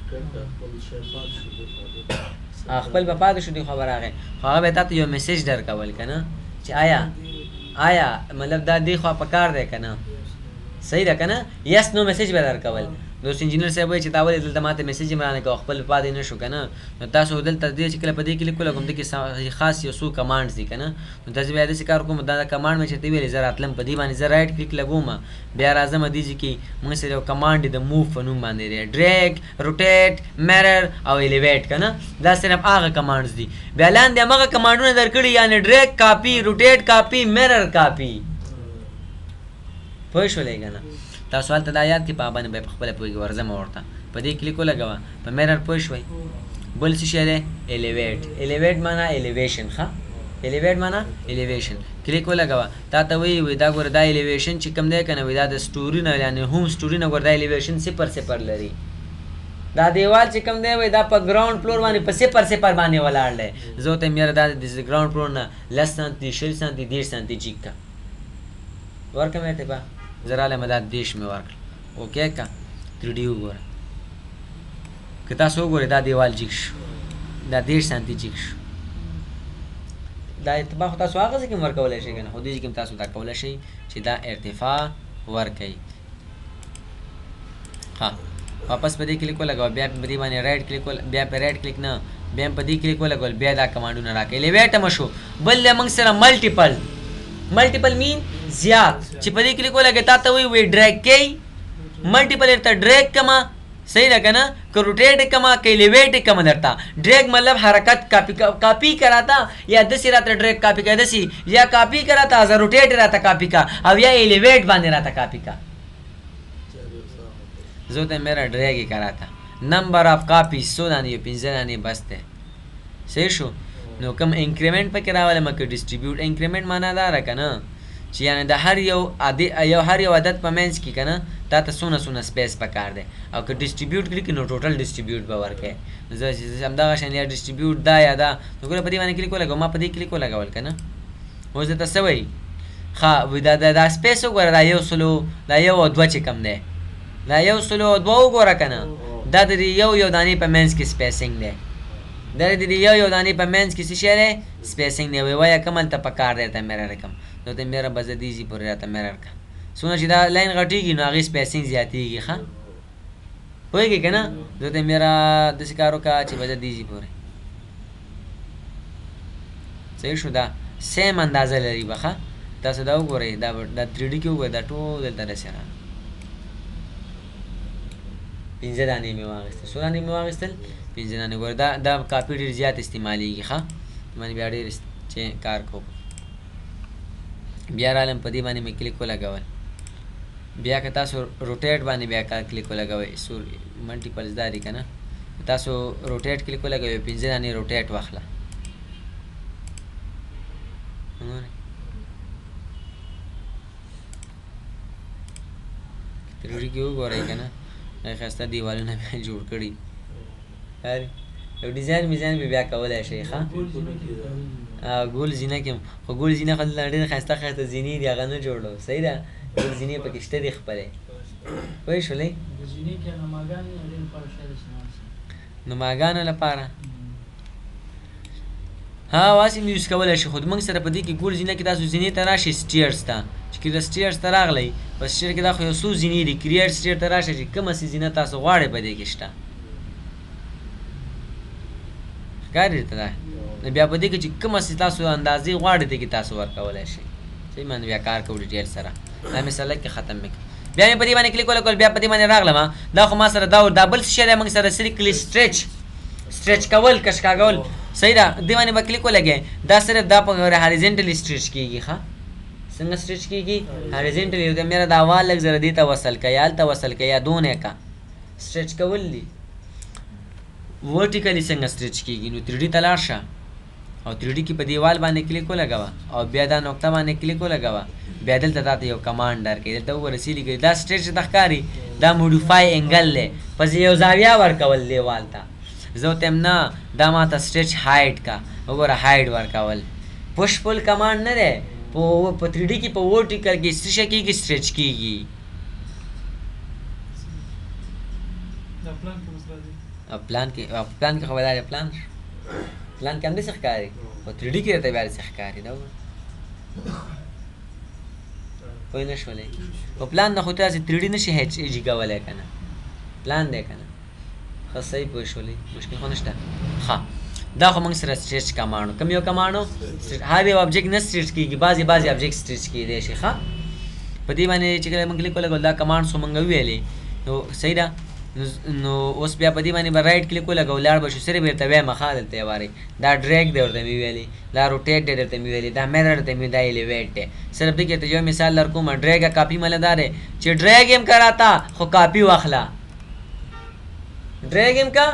[SPEAKER 3] کړه خپل شفاعت شو
[SPEAKER 1] خپل په پاتې شو دی خبر راغی خو هغه به تاسو یو میسج درکول کنه چې آیا مطلب دا دی خو په کار دی کنه صحیح ده کنه یس نو میسج به درکول دوست انجینر صاحب وایي چې تا ولې دلته ماته میسج مرانه کو خپل پاتې نه شو کنه نو تاسو دلته دې چې کله په دې کې لیکل کوم د کې خاص یو څو کمانډز دي کنه نو تاسو بیا دې کار کوم دا کمانډ مې چې تی ویلې زه راتلم په دې باندې زه رائټ کلیک لګوم بیا راځم دې چې موږ سره یو کمانډ د موو په نوم باندې دی ډریګ روټیټ میرر او الیویټ کنه دا صرف هغه کمانډز دي بیا لاندې هغه کمانډونه درکړي یعنی ډریګ کاپی روټیټ کاپی میرر کاپی پوه شولې کنه تاسو حالت دا یاد کې پابند به خپل پویږي ورزم ورته په دې کلیکو لګوا په میرر پوه شوي بل څه شی دی الیویټ معنا الیویشن ښه الیویټ معنا الیویشن کلیکو لګوا تا ته وی دا ګور دا الیویشن چې کوم دی کنه وی دا د سټوري نه یعنی هوم سټوري نه ګور دا الیویشن 0 لري دا دیوال چې کوم دی وی دا په ګراوند فلور باندې په 0 باندې ولاړ دی زه ته مې دا د ګراوند فلور نه لس سانتي شل سانتي 1.5 سانتي چیکا ورکه مې ته با زراله مدد دیش میں ورکل اوکے کا 3D وګوره که تاسو وګورئ دا دیوال جګ شو دا 1.5 سانتي جګ شو دا اتباع خو تاسو هغه ځکه ورکولی شئ کنه خو دې کې تاسو دا کولی شئ چې دا ارتفاع ورکوي ها واپس په دې کلیک ولګوه بیا په دې باندې رائټ کلیک بیا په رائټ کلیک نه بیا په دې کلیک ولګول بیا دا کمانډونه راکړي الیویټ مشو بل موږ سره ملټیپل مین زیات چې په دې کلیک ولګي تا ته وی ډریګ کوي ملټیپل ارته ډریګ کما صحیح ده کنه که روټیټ کما که الیویټ کما درتا ड्रैग मतलब हरकत कॉपी कराता या दसी रहता ड्रैग कॉपी का दसी या कॉपी कराता या रोटेट रहता कॉपी का अब या एलिवेट बांधे रहता कॉपी का जो ते मेरा ड्रैग ही कराता नंबर ऑफ कॉपी 16 नहीं 15 नहीं बस थे सही शो नो कम इंक्रीमेंट पे करावले मके डिस्ट्रीब्यूट इंक्रीमेंट माना دا رکنه چې یعنی د هر یو عدد په منځ کې کنه تا ته سونه سپیس پکار دی او که ډیسټریبیوټ کړي نو ټوټل ډیسټریبیوټ به ورکړي زه همدغه شان یا ډیسټریبیوټ دا یا دا نو ګوره په دې باندې کلیک ولګوم ما په دې کلیک ولګول کنه اوس ته څه وایي ښه دا سپیس وګوره دا یو سلو دا یو او دوه چې کم دی دا یو سلو او دوه وګوره کنه دا د یو دانې په منځ کې سپیسینګ دی دا د یو دانې په منځ کې څه شی دی سپیسینګ دی وایه کوم هلته پکار دی ته میرا رقم نو ته میرا بزدیزي پورې راته میرر کا سونه چې دا لاین غټیږي نو هغې سپیسینګ زیاتېږي ښه پوهېږې که نه زه ته میرا داسې کار وکړه چې بزدیزي پورې صحیح شو دا سیم اندازه لري به ښه تاسو دا وګورئ دا 3D کې وګورئ دا ټول دلته رسې را 15 دانې مې واخېستل څو دانې مې واخېستل 15 دانې ګوره دا کاپي ډېر زیات استعمالېږي ښه باندې بیا ډېر چې کار کوو بیا رالم په دې باندې مې کلیک ولګول بیا که تاسو روټیټ باندې بیا کلیک ولګوئ سور ملټیپلز دا دي که نه تاسو روټیټ کلیک ولګوئ 15 دانې روټیټ واخله 3D کې وګورئ که نه ښایسته دیوالونه مې جوړ کړي یو ډیزاین میزاین به بیا کولی شئ ښه ګول زینه کې خو ګول زینه خو دلته ډېر ښایسته زینې دي هغه نه جوړو صحیح ده ګول زینې پکې شته دي خپلې پوه شولې نماګانو لپاره ها واسې مې یوز کولی شي خو موږ سره په دې کې ګول زینه کې تاسو زینې ته راشئ سټیرز ته چې کله سټیرز ته راغلی په سټیر کې دا خو یو څو زینې دي کریټ سټیر ته راشئ چې کومه سي زینه تاسو غواړئ په دې کې شته ښکاري درته دا بیا په دې کې چې کومه سي تاسو اندازې غواړئ دې کې تاسو ورکولی شئ صحیح باندې بیا کار کوو ډیټیل سره دا مې سلک کې ختم مې کړ بیا مې په دې باندې کلیک وکړل بیا په دې باندې راغلم دا خو ما سره دا بل څه شی دی موږ سره سریکلی سټریچ کول کشکاګول صحیح ده دې باندې به کلیک ولګئ دا صرف دا په هاریزنټلی سټریچ کېږي ښه څنګه سټریچ کېږي هاریزنټلی د میرا دا وال لږ زره دې ته وصل کړه یا هلته وصل کړه یا دونه کا سټریچ کول دي ورټیکلی څنګه سټریچ کېږي نو 3D ته لاړ شه او 3D کې په دیوال باندې کلیک ولګوه او بیا دا نقطه باندې کلیک ولګوه بیا دلته تاته یو کمانډ درکړي دلته وګوره سی لیکلي دا سټریچ ته ښکاري دا موډیفای انګل دی پس یو زاویه ورکول دیوال ته زه ورته یم نه دا ماته سټریچ هایډ کا وګوره هایډ ورکول پش پل کمانډ نه دی په 3D کې په ورټیکل کې څه شی کېږي سټریچ کېږي پلان کې خو دا پلان کې هم داسې ښکاري په 3D کې درته بیا داسې ښکاري دا وګوره پوه نه شولې په پلان نه خو تاسې 3D نشي هیچ کولی که نه پلان دی که نه ښه صحیح پوه شولې مشکل خو نشته ښه دا خو موږ سره سټریچ کمانډ کوم یو کمانډ هر یو ابجیکټ نه سټریچ کېږي بعضې ابجیکټ سټریچ کېدی شي ښه په دې باندې چې کله موږ کلیک ولګول دا کمانډ خو موږ وویلې نو صحیح ده نو اوس بیا په دې باندې به رایټ کلیک ولګو لاړ به شو صرف درته وایم ښه دلته یې وارې دا ډریګ دی ورته مې ویلې دا روټیټ دی درته مې ویلې دا میرر درته مې دا ایلیویټ دی صرف دې کې ته یو مثال در کوم ډریګه کاپي مله دا دی چې ډریګ هم کراتا خو کاپي واخله ډریګ هم کا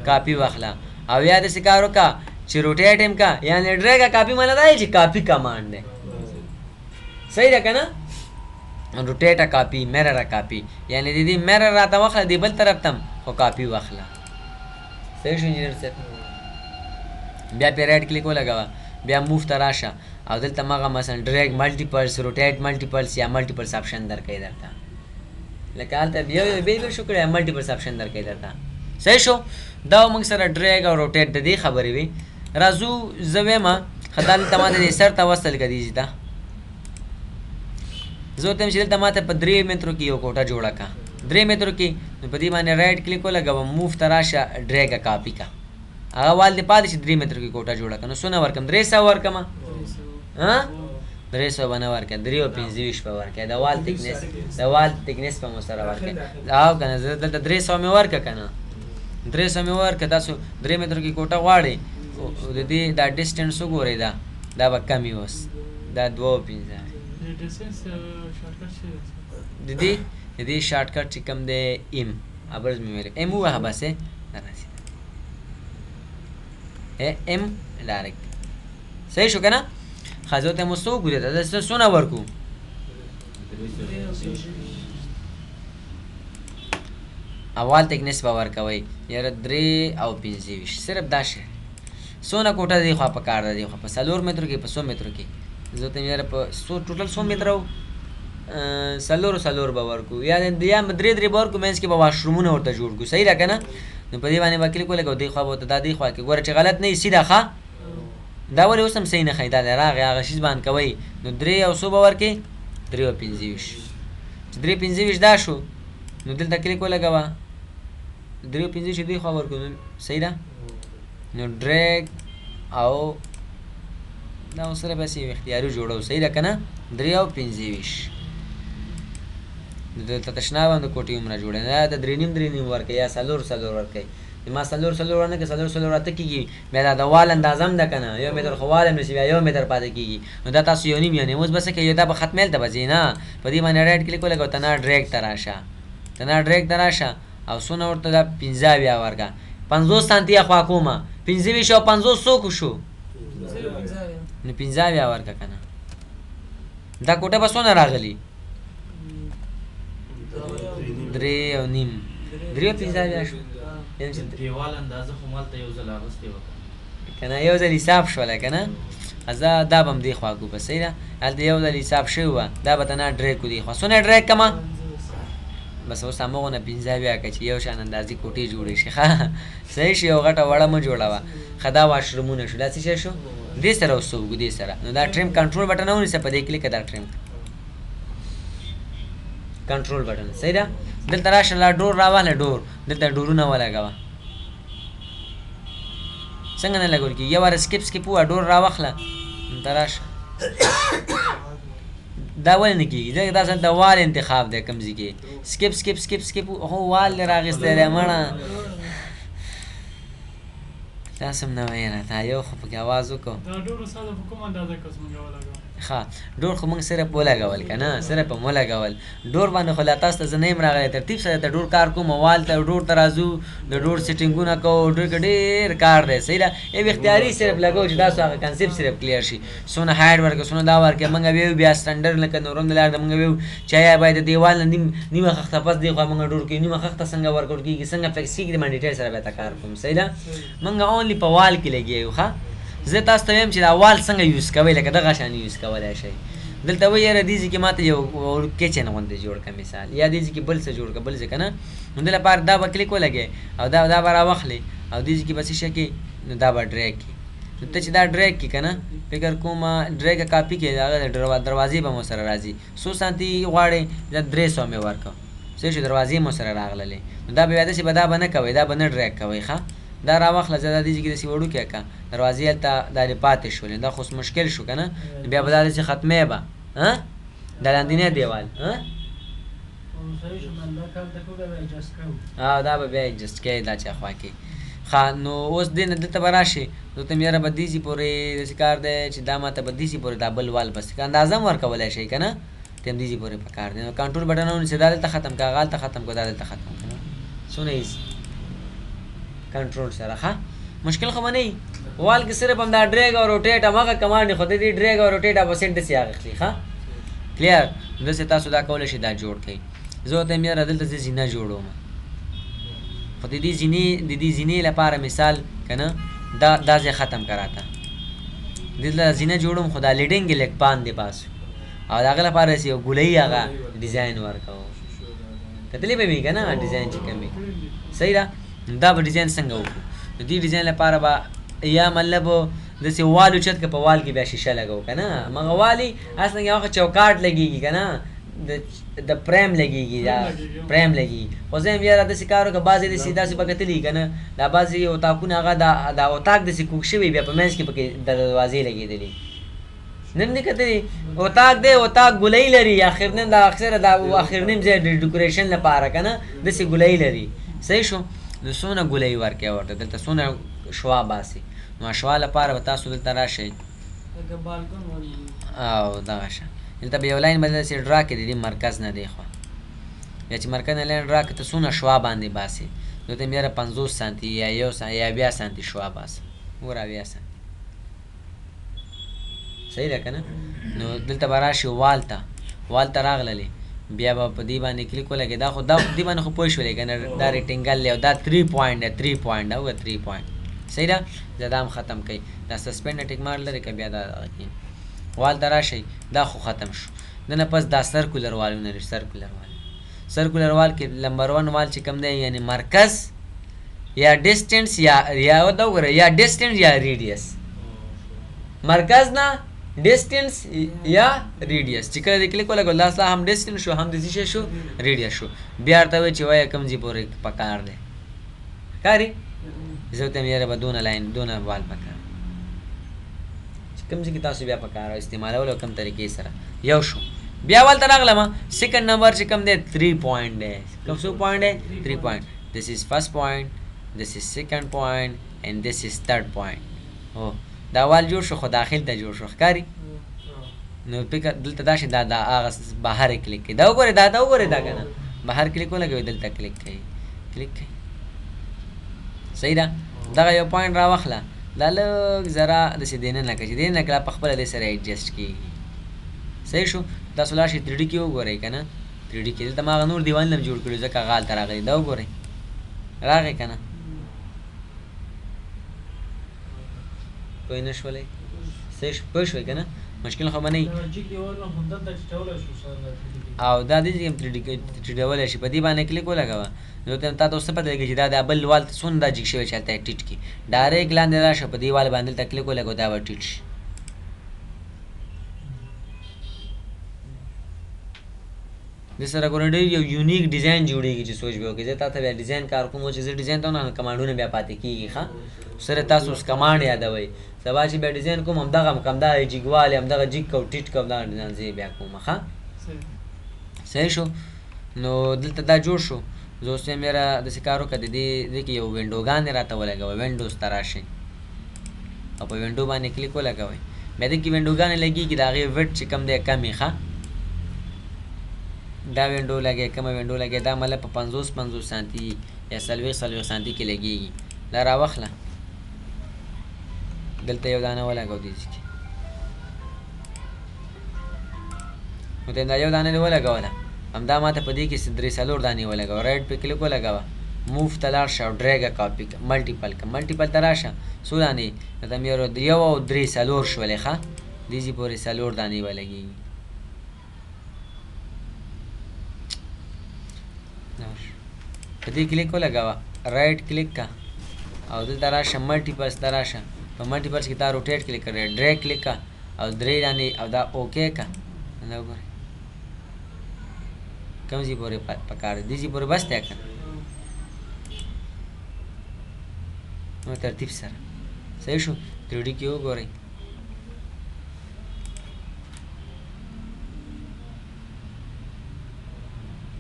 [SPEAKER 1] کاپي واخله او یا داسې کار وکړه چې روټیټ هم کا یعنې ډریګه کاپي مله دا دی چې کاپي کمانډ دی صحیح ده که نه روټیټه کاپي میرره کاپي یعنې د دې میرر راته واخله دې بل طرف ته خو کاپي واخله صحیح شو انجینر صاحب بیا پې رایټ کلیک ولګوه بیا موف ته راشه او دلته مغه مثلا ډریګ ملټیپلس روټیټ ملټیپلس یا ملټیپلس آپشن درکوي درته لکه هلته یو بېل شو کړی ملټیپلس آپشن درکوي درته صحیح شو دا موږ سره ډریګ او روټیټ د دې خبرې وي راځو زه وایم ښه دا دلته ما د دې سر ته وصل کړي ته زه ورته یم چې دلته ماته په 3 مترو کې یو کوټه جوړه کړه 3 مترو کې نو په دې باندې رایټ کلیک ولګوه موف ته راشه ډریګه کاپي کا هغه وال دې پاتې شي 3 مترو کې کوټه جوړه کړه نو څونه ورکړم 300 ورکړم 300 به نه ورکړه 325 به ورکړه د وال تکنس به مو سره ورکړه او که نه زه دلته 300 مې ورکړه که نه 300 مې ورکړه تاسو 3 مترو کې کوټه غواړئ د دې دا ډسټنس وګورئ دا به کم وي اوس دا 2.5 د دې شارټکټ چې کوم دی ایم ابرز مې ویل ایم ووهه بس راځي ایم ډایرکټ صحیح شو که نه ښه زه ورته مو څه وګورئ دا څونه ورکو اول تکنس به ورکوئ یاره 3 او 25 صرف دا شی څونه کوټه دی خوا په کار ده دی خوا په 4 مترو کې په 100 مترو کې زه ته یاره په ټوټل 100 مترو سلور به ورکو یا درې به ورکو منځ کې به واشرومونه ورته جوړ کړو صحیح ده که نه نو په دې باندې به کلیک ولګو دې خوا به ورته دا دې خوا کې ګوره چې غلط نه وي سیده ښه دا ولې اوس هم صحیح نه ښایي دا دی راغی هغه شیز باندې کوئ نو 3 او 100 به ورکړې 3 او 25 چې 3 25 دا شو نو دلته کلیک ولګوه 3 او 25 دې خوا ورکو نو صحیح ده نو ډریګ او دا اوس سره بس یو اختیاري جوړو صحیح ده که نه 3 او 25 دلته تشناب هم د کوټې عمره جوړوي نه د 3.5 ورکوي یا 4 ورکوي ما 4 ورنه که 4 راته کېږي بیا دا د وال اندازه هم ده که نه 1 متر خو وال هم نشي بیا 1 متر پاتې کېږي نو دا تاسو یو نیم اوس به څه کوي دا به ختمیل ته به ځي نه په دې باندې رایټ کلیک ولګوه تنه ډریګ ته راشه او څونه ورته دا 15 بیا ورکړه 50 سانتي خوا کومه 25 او 50 څوک شو نو 15 بیا ورکړه که نه دا کوټه به څونه راغلي 3 او نیم 3 او 15 بیا شو
[SPEAKER 3] دیوال اندازه خو مالته یو ځل اغوستې وه
[SPEAKER 1] که نه یو ځل حساب شوله که نه دا به هم دې خوا کړو به صحیح ده هلته یو ځل حساب شوی وه دا به ته نه ډریګ کړو دې خوا څونه ډریګ کړمه بس اوس همغونه 15 بیا که چې یو شان اندازې کوټې جوړې شي ښه صحیح شي یو غټه وړه مه جوړوه ښه دا واشرومونه شو دا څه شی شو دې سره اوس څه وکړو دې سره نو دا ټریم کنټرول بټن ونیسه په دې کلیک دا ټریم کنټرول بټن صحیح ده دلته راشه لا ډور راواله ډور دلته ډورونه ولګوه څنګه نه لګول کېږي یو واره سکپ ووه ډور راواخله دلته راشه دا ولې نه کېږي ځکه دا د وال انتخاب دی کوم ځای کې سکپ هو وال دې راغېستی دی مړه تاسو هم نه وایې راته یو خو پکې اواز وکړو ښه ډور خو موږ صرف ولګول که نه صرف هم ولګول ډور باندې خو لا تاسو ته زه نه یم راغلی ترتیب سره د ډور کار کوم وال ته ډور ته راځو د ډور سیټینګونه کوو ډور کې ډېر کار دی صحیح ده یو اختیاري صرف لګو چې تاسو هغه کنسپټ صرف کلیر شي څونه هایډ ورکړه څونه دا ورکړه موږ ویو بیا سټنډرډ لکه نورم د لار د موږ ویو چې یا باید د دیوال نه نیمه خښته پس دی خوا موږ ډور کوي نیمه خښته څنګه ورکول کېږي څنګه فکس کېږي د باندې ډیټیل سره بیا کار کوم صحیح ده موږ اونلی په وال کې لګیو ښه زه تاسو ته وایم چې دا وال څنګه یوز کوئ لکه دغه شان یوز کولی شئ دلته وایي یاره دې ځای کې ماته یو کچن غوندې جوړ کړه مثال یا دې ځای کې بل څه جوړ کړه بل ځای که نه نو دې لپاره دا به کلیک ولګې او دا به راواخلې او دې ځای کې به څه شی کړي نو دا به ډریګ کړي نو ته چې دا ډریګ کړي که نه فکر کوم ډریګه کاپي کړي هغه دروازې به مو سره راځي څو سانتي غواړې دا 300 مې ورکړه څه چې دروازې مو سره راغللې نو دا به داسې به دا به نه کوئ دا به نه ډریګ کوئ ښه دا راواخله زه دا دې کې داسې وړوکی که دروازې هلته دارې پاتې شولې دا خو مشکل شو که نه بیا به دا داسې ختمې به دا لاندینی دیوال دا به بیا ایجسټ کوي دا چې خوا کې ښه نو اوس دې نه دلته به راشي نو ته یاره به دې ځي پورې داسې کار دی چې دا ماته به دې ځي پورې دا بل وال بس که اندازه هم ورکولی شئ که نه ته هم دې ځي پورې پکار دی نو کنټرول بټن ونیسئ دا دلته ختم که هغه هلته ختم کړه دا دلته ختم کړه څونه ایزي کنټرول سره ښه مشکل خو به نه وي وال کې صرف هم دا ډریګ او روټیټ هماغه کمانډ دی خو د دې ډریګ او روټیټ اپسنټ داسې اخلي ښه کلیر داسې تاسو دا کولی شئ دا جوړ کړئ زه ورته یم یاره دلته زه زینه جوړوم خو د دې زینې لپاره مثال که نه دا ځای ختم که راته دلته زینه جوړوم خو دا لیډنګ یې لږ پان دی باسو او د هغه لپاره داسې یو ګولۍ هغه ډیزاین ورکوم کتلی به وي که نه ډیزاین چې کوم وي صحیح ده دا به ډیزاین څنګه وکړو د دې ډیزاین لپاره به یا مطلب داسې وال اوچت که په وال کې بیا شیشه لګو که نه مغه والي اصلا یو وخت چوکاټ لګېږي که نه د پریم لګېږي دا پریم لګېږي خو زه یم یاره داسې کار وکړه بعضې داسې داسې به کتلي که نه دا بعضې اتاقونه هغه دا اتاق داسې کوږ شوي بیا په منځ کې پکې دروازې لګېدلي نن دې کتلي اتاق دی اتاق ګولۍ لري اخرنیم دا اکثره دا اخرنیم ځای د ډیکوریشن لپاره که نه داسې ګولۍ لري صحیح شو نو څونه ګولۍ ورکوي ورته دلته څونه شوا باسي نو شوا لپاره به تاسو دلته راشئ او دغه شان دلته به یو لاین به داسې ډرا کړي د دې مرکز نه دی خوا بیا چې مرکز نه لاین ډرا کړي ته څونه شوا باندې باسي نو ته یې 50 سانتي یا 1 سانتي یا 2 سانتي شوا باسي وګوره 2 سانتي صحیح ده که نه نو دلته به راشي وال ته راغللې بیا به په دې باندې کلیک ولګې دا خو دې باندې خو پوه شولې که نه دا ریکټنګل دی او دا 3 پوینټ دی 3 پوینټ ده وګوره 3 پوینټ صحیح ده زه دا هم ختم کوي دا سسپینډ ټیک مار لري که بیا دا وال ته راشئ دا خو ختم شو دنه پس دا سرکولر والونه لري سرکولر وال کې نمبر 1 وال چې کوم دی یعنی مرکز یا ډسټنس یا دا وګوره یا ډسټنس یا ریډیس مرکز نه ډسټنس یا ریډیس چې کله دې کلیک ولګول دا اصلا هم ډسټنس شو هم د څه شو ریډیس شو بیا ورته وایي چې وایه کوم ځای پورې پکار دی ښکاري زه ورته یم یاره به دونه وال پکار چې کوم ځای کې تاسو بیا پکار استعمالول او کوم طریقې سره یو شو بیا ولته راغلم سیکنډ نمبر چې کوم دی 3 پوینټ دی کوم څو پوینټ دی 3 پوینټ this is first point this is second point and this is third point هو دا وال جوړ شو خو داخل ته جوړ شو ښکاري نو فکر دلته دا شي دا هغه بهر کلیک کړئ دا وګورئ دا وګورئ دا که نه بهر کلیک ولګوئ دلته کلیک کړئ صحیح ده دغه یو پوینټ راواخله دا لږ ذره داسې دننه کړه چې دننه کړه په خپله دې سره ایډجسټ کېږي صحیح شو تاسو لاړ شئ 3D کې وګورئ که نه 3D کې دلته ما هغه نور دیوالونه هم جوړ کړي ځکه هغه هلته راغلی دا وګورئ راغی که نه پوه نه شولئ صحیح شو پوه شوئ که نه مشکل خو به نه او دا دې چې ټیټولی شي په دې باندې کلیک ولګوه نو تا ته اوس څه پته لګي چې دا بل وال څومره دا جګ شوی چې هلته یې ټیټ کړي ډایرکټ لاندې راشه په دې وال باندې دلته کلیک ولګوه دا به ټیټ شي د سره ګوره ډېر یو یونیک ډیزاین جوړېږي چې سوچ به وکړي زه تا ته بیا ډیزاین کار کوم چې زه ډیزاین ته نه کمانډونه بیا پاتې کېږي ښه سره تاسو اوس کمانډ یادوئ سبا چې بیا ډیزاین کوم همدغه همدغه جګوالی همدغه جګ کو ټیټ کو همدغه ډیزاین زه بیا کوم ښه صحیح شو نو دلته دا جوړ شو زه اوس یم یاره داسې کار وکړه د دې کې یو وینډوګانې راته ولګوئ وینډوز ته راشئ او په وینډو باندې کلیک ولګوئ بیا دې کې وینډوګانې لګېږي د هغې ویډ چې کوم دی کم یې ښه دا وینډو لګې کومه وینډو لګې دا مله په 50 سانتي یا 40 سانتي کې لګېږي دا راواخله دلته یو دانه ولګو دې کې نو ته دا یو دانه دې ولګوله همدا ماته په دې کې 3 دانې ولګوه رایټ په کلیک ولګوه موف ته لاړ شه او ډریګه کاپي ملټیپل ته راشه څو دانې ته مې یو او 3 شولې ښه دې پورې 4 دانې ولګېږي په دې کلیک ولګوه رایټ کلیک کا او دلته راشه ملټیپلس ته راشه په ملټیپلس کې تا روټیټ کلیک کړی ډریګ کلیک کا او 3 دانې او دا اوکې کا دا وګوره کوم ځای پورې پکار دي ځای پورې بس دی که نو ترتیب سره صحیح شو 3D کې وګورئ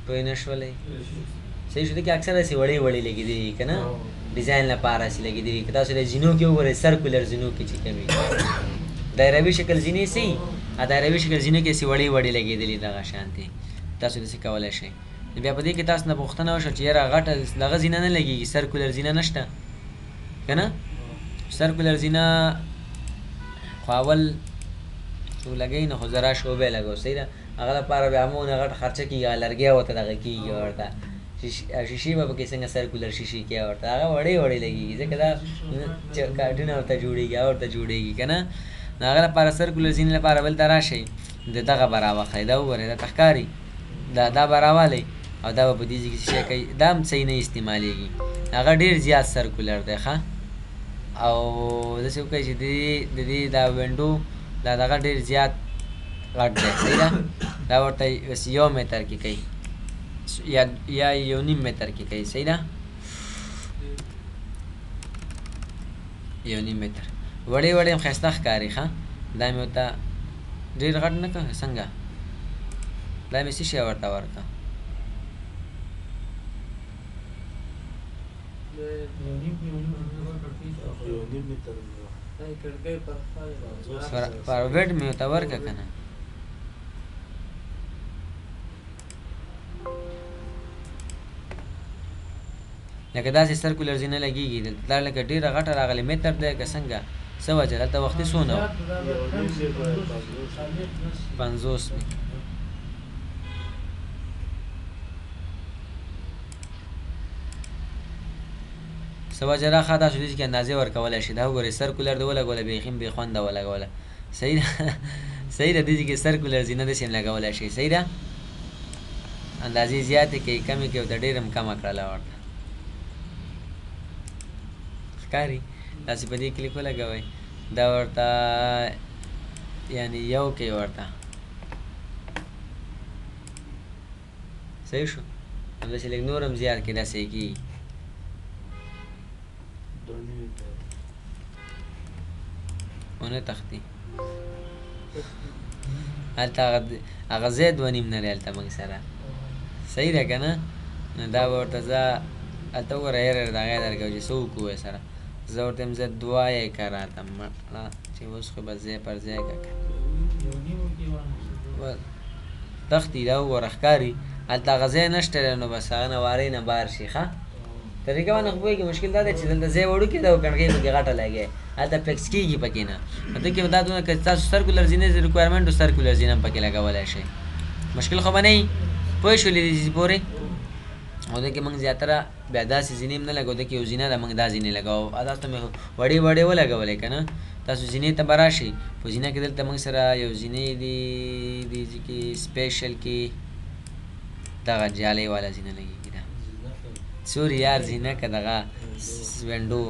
[SPEAKER 1] پوه نه شولئ صحیح شو دی کې اکثر داسې وړې لګېدلي که نه ډیزاین لپاره هسې لګېدلي که تاسو د زینو کې وګورئ سرکولر زینو کې چې کومې دایروي شکل زینې سي دایروي شکل زینو کې هسې وړې لګېدلي دغه شانتې تاسو داسې کولی شئ بیا په دې کې تاسو نه پوښتنه وشوه چې یاره غټه دغه زینه نه لګېږي سرکولر زینه نشته که نه سرکولر زینه خو اول څوک لګوي نو خو زه را شوبې لګو صحیح ده هغه لپاره بیا همونه غټه خرچه کېږي لرګی ورته دغه کېږي ورته شیشې به پکې څنګه سرکولر شیشې کې ورته هغه وړې لګېږي ځکه دا کارټونه ورته جوړېږي ورته جوړېږي که نه نو هغه لپاره سرکولر زینې لپاره بل ته راشئ د دغه به راواخلئ دا وګورئ دا ښکاري دا به راوالئ او دا به په دې ځای کې څه شی کوي دا هم صحیح نه استعمالېږي هغه ډېر زیات سرکولر دی ښه او داسې وکړئ چې د دې دا وینډو دا دغه ډېر زیات غټ دی صحیح ده دا ورته 1 متر کې کوي یا 1.5 متر کې کوي صحیح ده 1.5 متر وړې هم ښایسته ښکاري ښه دا مې ورته ډېر غټ نه کړه څنګه دا مې څه شی ورته ورکړه پر ویډ مې ورته ورکړه که نه لکه داسې سرکولر زینه لګېږي دا لکه ډېره غټه راغلی متر دی که څنګه څه وجه دلته وختي څونه و 50 متر څه وجه راښه تاسو دې کې اندازې ورکولی شي دا وګورئ سرکولر دې ولګوله بیخي بې خونده ولګوله صحیح ده صحیح ده دې کې سرکولر زینه داسې هم لګولی شي صحیح ده اندازې زیاتې کوي کمې کوي ورته ډېر هم کمه کړله ورته ښکاري داسې په دې کلیک ولګوئ دا ورته یعنې یو کوي ورته صحیح شو همداسې لږ نور هم زیات کړي داسې کېږي ونه تختی هلته هغه ځای 2.5 نه دی هلته موږ سره صحیح ده که نه نو دا به ورته زه هلته وګوره هېر د هغې درکوي چې څه وکړو سره زه ورته یم زه 2 یې که راته مړه چې اوس خو به ځای پر ځای که تختی دا وګوره ښکاري هلته هغه ځای نشته دی نو بس هغه نه وارۍ نه بار شي ښه طریقه باندې خو پوهېږي مشکل دا دی چې دلته ځای وړوکې ده او کړکۍ پکې غټه لګی هلته فکس کېږي پکې نه دې کې دا دونه که تاسو سرکولر زینې ریکوایرمنټ و سرکولر زینه هم پکې لګولی شئ مشکل خو به نه وي پوه شولې دې پورې او دې کې موږ زیاتره بیا داسې زینې هم نه لګو دې کې یو زینه ده موږ دا زینې لګوو تاسو ته مې وړې ولګولې که نه تاسو زینې ته به راشئ په زینه کې دلته موږ سره یو زینې دي دې کې سپیشل کې دغه جالۍ والا زینه لګېږي ده سوري یار زینه که دغه وینډو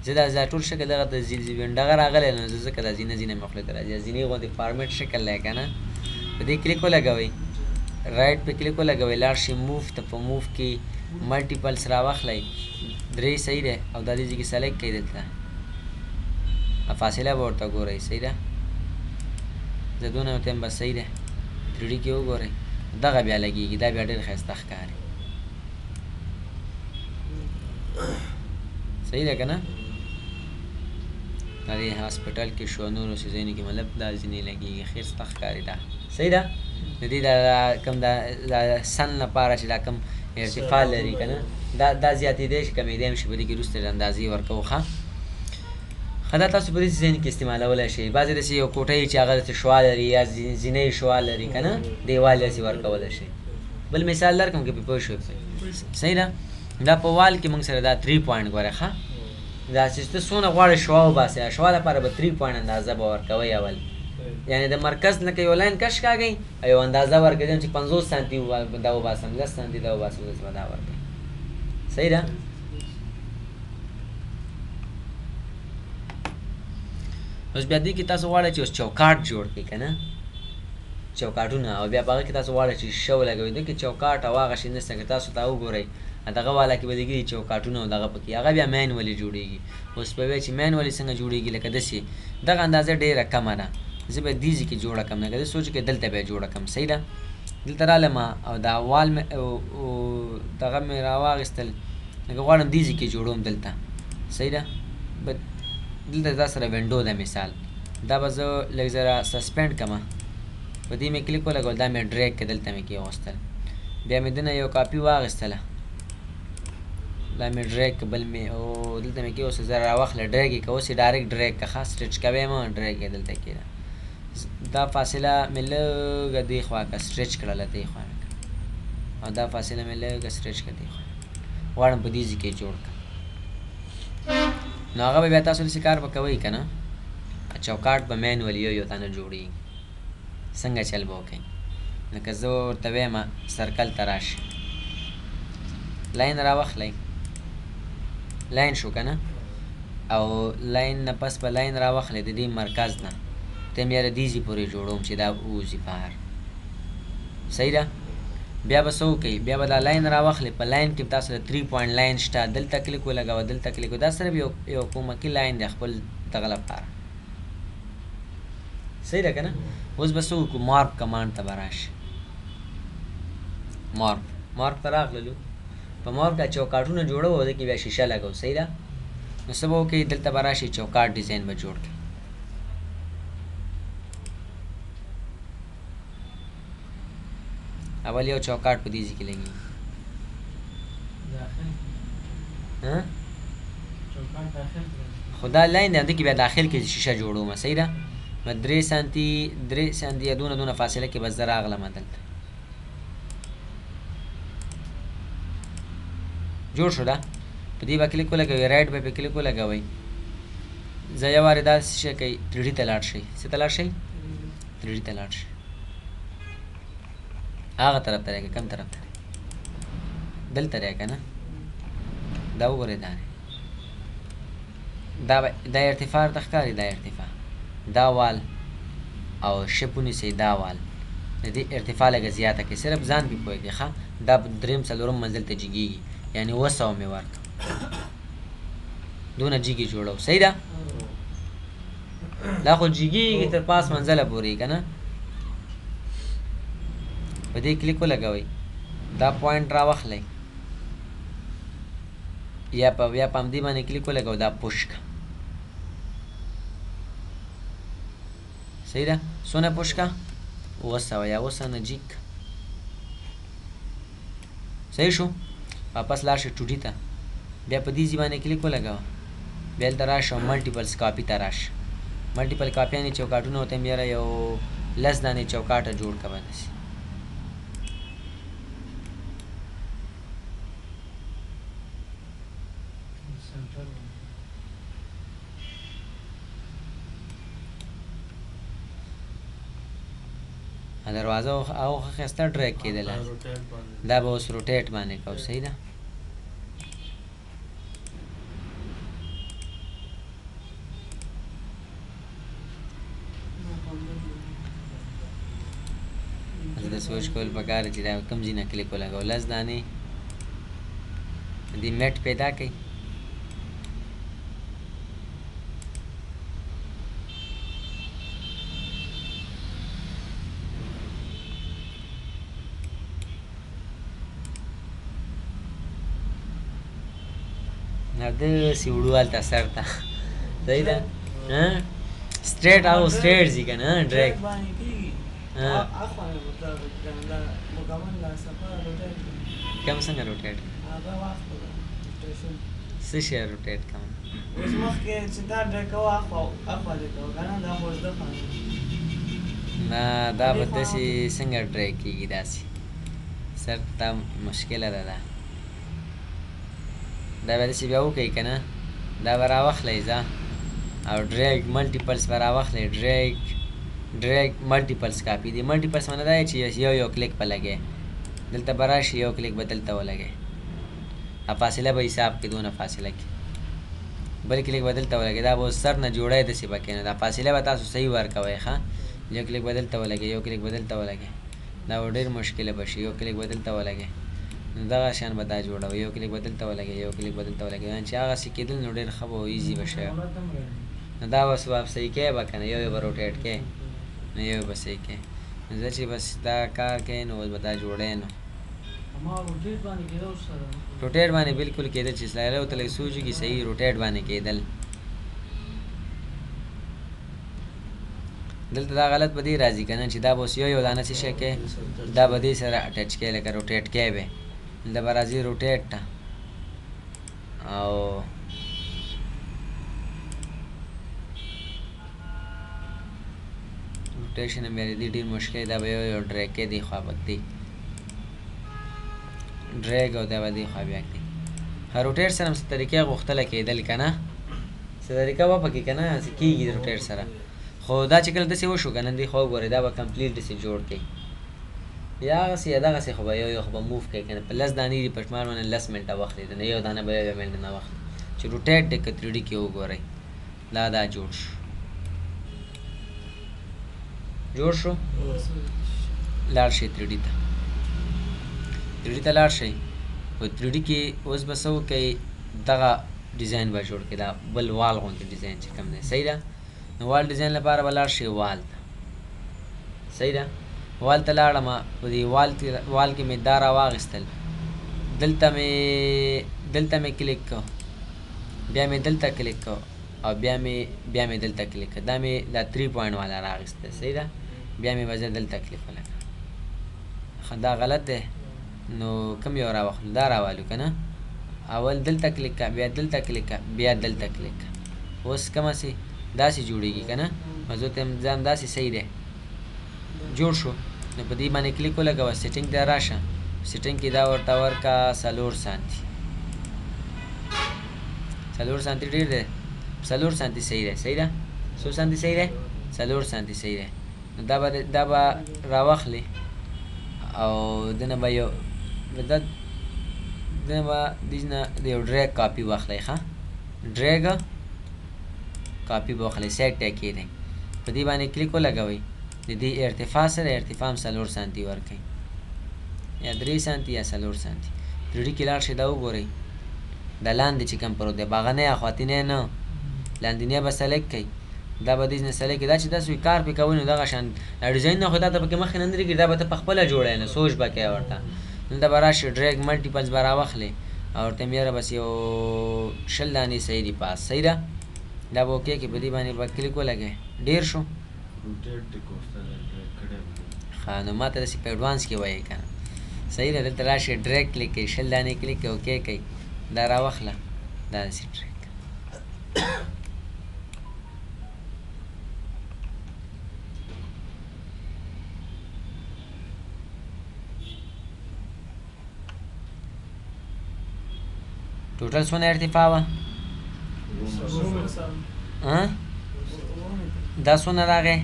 [SPEAKER 1] زه دا ټول شکل دغه د وینډغه راغلی نو زه ځکه دا زینه مې خولې ته راځي زینې غوندې فارمیټ شکل دی که نه په دې کلیک ولګوئ رایټ په کلیک ولګوئ لاړ شئ موف ته په موف کې ملټیپلس راواخلئ 3 صحیح دی او دا دې ځای کې سلیکټ کړئ دلته فاصله به ورته ګورئ صحیح ده زه دونه ورته یم بس صحیح ده 3D کې وګورئ دغه بیا لګېږي دا بیا ډېر ښایسته ښکاري صحیح ده که نه دا دې هاسپټل کې شو نورو څیزونو کې مطلب دا ځینې لګېږي خیر ستا ښکاري دا صحیح ده د دې دا کوم دا سن لپاره چې دا کوم ارتفاع لري که نه دا زیاتېدی شي کمېدی هم شي په دې کې وروسته اندازې ورکوو ښه ښه دا تاسو په دې ځین کې استعمالولی شئ بعضې داسې یو کوټه چې هغه داسې شوا لري یا زینې شوا لري که نه دیوال داسې ورکولی شئ بل مثال درکړم که پې پوه شوئ صحیح ده دا په وال کې موږ سره دا 3 پوینټ ګوره ښه دا چې ته څونه غواړې شوا وباسې شوا لپاره به 3 پوینټ اندازه به ورکوئ اول یعنی د مرکز نه که یو لاین کش کاږئ او یو اندازه ورکوئ چې 50 سانتي دا وباسم 10 سانتي دا وباسم داسې به دا ورکوئ صحیح ده اوس بیا دې کې تاسو غواړئ چې اوس چوکاټ جوړ کړئ که نه چوکاټونه او بیا په هغه کې تاسو غواړئ چې شیشه ولګوئ دې کې چوکاټ او هغه شي نشته که تاسو ته وګورئ دغه والا کې به دګري چوکاټونه او دغه پکې هغه بیا مینولي جوړیږي اوس به وایي چې مینولي څنګه جوړیږي لکه داسې دغه اندازه ډېره کمه ده زه به دې ځای کې جوړه کړم لکه زه سوچ کې دلته به یې جوړه کړم صحیح ده دلته رالم او دا وال دغه مې راواخېستل لکه غواړم دې ځای کې جوړوم دلته صحیح ده دلته دا سره وینډو ده مثال دا به زه لږ ذره سسپینډ کړم په دې مې کلیک ولګول دا مې ډریګ کې دلته مې کېغوستل بیا مې دنه یو کاپي واخېستله دا مې ډریګ بل مې او دلته مې کېوسته زه راواخله ډریګ یې که اوس یې ډایرکټ ډریګ که ښه سټریچ کوی مه ډریګ یې دلته کېده دا فاصله مې لږه دې خوا که سټریچ کړله دې خوا مې کړه او دا فاصله مې لږه سټریچ کړه دې خوا غواړم په دې ځای کې جوړ کړم نو هغه به بیا تاسو داسې کار به کوئ که نه چوکاټ به مینولي یو تانه جوړېږي څنګه چل به وکئ لکه زه ورته ویم سرکل ته راشي لاین راواخلئ لاین شو که نه او لاین نه پس به لاین راواخلئ د دې مرکز نه ته یم یاره دې ځای پورې جوړوم چې دا ووځي بهر صحیح ده بیا به څه وکئ بیا به دا لاین راواخلئ په لاین کې تاسو د 3 پوینټ لاین شته دلته کلیک ولګوه دلته کلیک دا صرف یو کومکي لاین دی خپل دغه لپاره صحیح ده که نه اوس به څه وکړو مارک کمانډ ته به راشي مارک ته راغللو په مارک دا چوکاټونه جوړوو دې کې بیا شیشه لګو صحیح ده نو څه به وکړئ دلته به راشي چوکاټ ډیزاین به جوړ کړئ اول یو چوکاټ په دې ځای کې لګي خو دا لاین دی همدې کې بیا داخل کې شیشه جوړوم صحیح ده 3 سانتي یا دونه فاصله کې بس زه راغلم دلته جوړ شو ده په دې به کلیک ولګوئ رایټ به پې کلیک ولګوئ زه یو وارې دا شی کوئ 3D ته لاړ شئ څه ته لاړ شئ 3D ته لاړ شئ هغه طرف ته دی کوم طرف ته دی دلته دی که نه دا وګورئ دا ارتفاع ته ښکاري دا ارتفاع دا وال او شپ ونیسئ دا وال د دې ارتفاع لږه زیاته کړئ صرف ځان پې پوهېږئ ښه دا درېیم څلورم منزل ته جګېږي یعنې 200 مې ورکړه دونه جګې جوړو صحیح ده دا خو جګېږي تر 5 منزله پورې که نه په دې کلیک ولګوئ دا پوینټ راواخلئ یا په همدې باندې کلیک ولګوئ دا پوش کړه صحیح ده څونه پوش کړه 200 یا 200 نه جګ صحیح شو واپس لاړ شئ 2D ته بیا په دې ځای باندې کلیک ولګوه بیا دلته راشه ملټیپلس کاپي ته راشه ملټیپل کاپیانې چوکاټونه ورته یم یاره یو 10 دانې چوکاټه جوړ کړه داسې دروازه او ښایسته ډریګ کېدله دا به اوس روټیټ باندې کوو صحیح ده د سوچ کول پکار چې دا کوم ځای نه کلیک ولګوو 10 دانې دې میټ پیدا کړئ داسې وړو هلته سر ته صحیح ده ها سټریټ او سټریټ ځي کنه ډایرکټ
[SPEAKER 4] باندې کیږي
[SPEAKER 1] ها
[SPEAKER 4] اخو نه مطلب دا مکمل لا سفر روټیټ
[SPEAKER 1] کم څنګه روټیټ
[SPEAKER 4] هغه وخت روټیشن
[SPEAKER 1] څه شی روټیټ کوم
[SPEAKER 4] اوس مخکې چې دا ډکو اخو دې کو کنه دا خو زده خان
[SPEAKER 1] نه دا به داسې څنګه ډرای کېږي داسې سر ته مشکله ده دا به داسې بیا وکړئ که نه دا به راواخلئ ځه او ډریګ ملټیپلس به راواخلئ ډریګ ملټیپلس کاپي دی ملټیپلس معنی دا چې یو کلیک په لګئ دلته به راشي یو کلیک به دلته ولګئ فاصله به حساب کې دونه فاصله کې بل کلیک به دلته ولګئ دا به سر نه جوړی داسې به کېنه دا فاصله به تاسو صحیح ورکوئ ښه یو کلیک به دلته ولګئ یو کلیک به دلته ولګئ دا به ډېر مشکله به شي یو کلیک به دلته ولګئ نو دغه شان به دا جوړوئ یو کلیک به دلته ولګئ یو کلیک به دلته ولګئ یعنې چې هغسې کېدل نو ډېر ښه به ایزي به شی نو دا بس به صحیح کوې به که نه یو به روټیټ کوې نو یو به صحیح کوې نو زه چې بس دا کار کوې نو اوس به دا جوړی نو روټیټ باندې بالکل کېدل چې سلایله ورته لږ سوچ وکړي صحیح روټیټ باندې کېدل دلته دا غلط به دې راځي که نه چې دا به اوس یو دانه څه شی کوې دا به دې سره اټچ کوې لکه روټیټ کوې به دلته به راځي روټیټ ته او روټیشن هم بیا دې ډېر مشکل دا به یو ډریګ کې دې خوا به دی ډریګ او دا به دې خوا بیا کړي روټیټ سره هم څه طریقې غوښتله کېدل که نه څه طریقه به پکې که نه څه کېږي روټیټ سره خو دا چې کله داسې وشو که نه دې خوا وګورئ دا به کمپلیټ داسې جوړ کړئ یا هغسې یا دغسې خو به یو خو به موف کړئ که نه په 10 دانې دي په شمار باندې 10 منټه وخت دی نه یو دانه به یو منټه نه وخت چې روټیټ دی که 3D کې وګورئ دا جوړ شو لاړ شئ 3D ته لاړ شئ په 3D کې اوس به څه وکئ دغه ډیزاین به جوړ کړئ دا بل وال غوندې ډیزاین چې کوم دی صحیح ده نو وال ډیزاین لپاره به لاړ شئ وال ته صحیح ده وال ته لاړم په دې وال کې مې دا راواخیستل دلته مې کلیک کړ بیا مې دلته کلیک کړ او بیا مې دلته کلیک کړ دا مې دا 3 پوینټ والا راغیسته صحیح ده بیا مې به زه دلته کلیک ولګوم دا غلط دی نو کوم یو راواخلو دا راوالو که نه اول دلته کلیک کړه بیا دلته کلیک کړه بیا دلته کلیک کړه اوس کومسې داسې جوړېږي که نه مزو ته ځان داسې صحیح دی جوړ شو نو په دې باندې کلیک ولګوه سیټینګ ته راشه سیټینګ کې دا ورته ورکړه 4 سانتي 4 سانتي ډېر دی 4 سانتي صحیح دی صحیح ده 4 سانتي صحیح دی 4 سانتي صحیح دی نو دا به راواخلې او دنه به یو دنه به دېنه د یو ډریګ کاپي واخلئ ښه ډریګ کاپي به واخلئ سیټ ټی کېدی په دې باندې کلیک ولګوئ د دې ارتفاع سره ارتفاع هم 4 سانتي ورکړئ یا 3 سانتي یا 4 سانتي 3D کې لاړ شئ دا وګورئ دا لاندې چې کوم پروت دی باغنی یا خواتینی نه لاندینی به سلیکټ کړئ دا به دې نه سلیکټ کړئ دا چې داسې کار پې کوئ نو دغه شان ډیزاین نه خو تا ته پکې مخکې نه درېږي دا به ته پخپله جوړوې نه سوچ به کوې ورته دلته به راشي ډریګ ملټیپلس به راواخلې او ورته یم یاره بس یو 20 دانې صحیح دي پاس صحیح ده دا به اوکې کې په دې باندې به کلیک ولګئ ډېر شو ښه نو ما ته داسې په ایډوانس کې وایي که نه صحیح ده دلته راشي ډریګ کلیک کوئ 20 دانې کلیک کوئ اوکې کوئ دا راواخله دا داسې ډریګ ټوټل څونه ارتفاع وه دا څونه راغی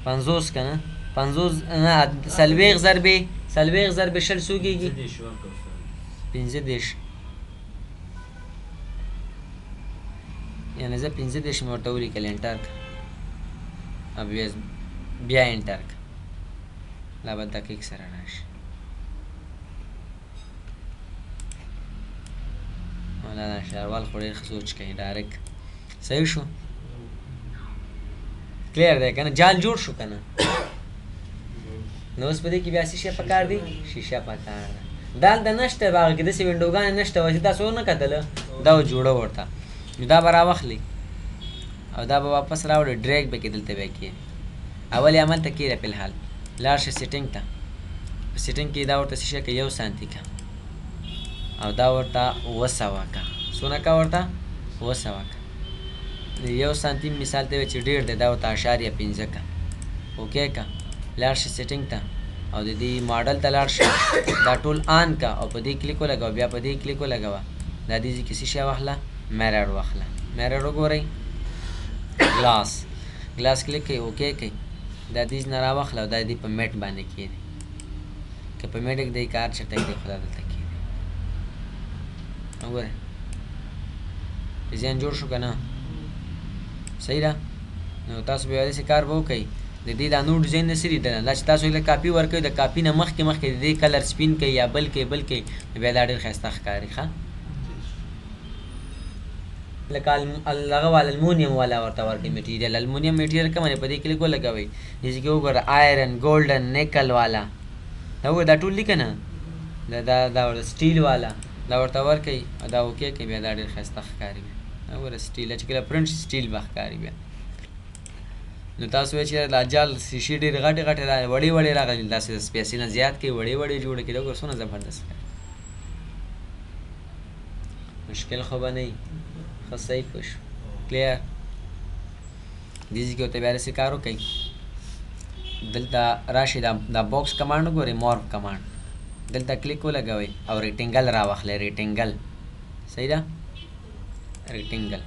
[SPEAKER 1] 50 که نه 50 نه 40 ضربې 20 څو کېږي 15 یعنې زه 15 مې ورته ولیکل انټر کړه بیا انټر کړه لا به دقیق سره راشي مولانا شهروال خو ډېر ښه سوچ کوي ډایرکټ صحیح شو کلیر دی که نه جال جوړ شو که نه نو اوس په دې کې بیا څه شی پکار دی شیشه پکار ده دا هلته نشته په هغه کې داسې وینډوګانې نشته وه چې تاسو ونه کتله دا جوړه ورته نو دا به راواخلئ او دا به واپس راوړې ډریګ به کې دلته به کېني اول یې عملته کېده فی الحال لاړ شه سیټینګ ته په سیټینګ کې دا ورته څه شی که 1 سانتي که او دا ورته 200 که څونه که ورته 200 که 1 سانتي مثال ته چې ډېر دی دا ورته 0.5 که اوکې که لاړ شه سیټینګ ته او د دې ماډل ته لاړ شه دا ټول آن که او په دې کلیک ولګوه بیا په دې کلیک ولګوه دا دې کې څه شی واخله میرر واخله میرر وګورئ ګلاس کلیک کوي اوکې کوي دا دې نه راواخله او دا دې په میټ باندې کېږدي که په میټ کېږدي کار چټک دی خو دا دلته کېږدي وګورئ ډیزاین جوړ شو که نه صحیح ده نو تاسو بیا داسې کار به وکئ د دې دا نور ډیزاین نه سری ده دا چې تاسو له کاپي ورکوئ د کاپي نه مخکې د دې کلر سپین کوي یا بل کوي بیا دا ډېر ښایسته ښکاري ښه لکه هغه والا المونیم والا ورته ورکوي میټیریل المونیم میټیریل کوم په دې کلیک ولګوئ داسې کې وګوره آیرن ګولډن نیکل والا دا وګوره دا ټول دي که نه دا ورته سټیل والا دا ورته ورکوي او دا اوکې کوي بیا دا ډېر ښایسته ښکاري بیا وګوره سټیل چې کله پرنټ شي سټیل به ښکاري بیا نو تاسو وایئ چې دا جال شیشې ډېرې غټې وړې راغلي داسې پیسې نه زیات کوي وړې جوړې کړي دا وګوره څونه زبردست ښکاري مشکل خو به نه وي ښه صحیح پوه شو کلیر دې ځای کې ورته بیا داسې کار وکړئ دلته راشئ دا باکس کمانډ وګورئ مورف کمانډ دلته کلیک ولګوئ او ریکټنګل راواخلئ ریکټنګل صحیح ده ریکټنګل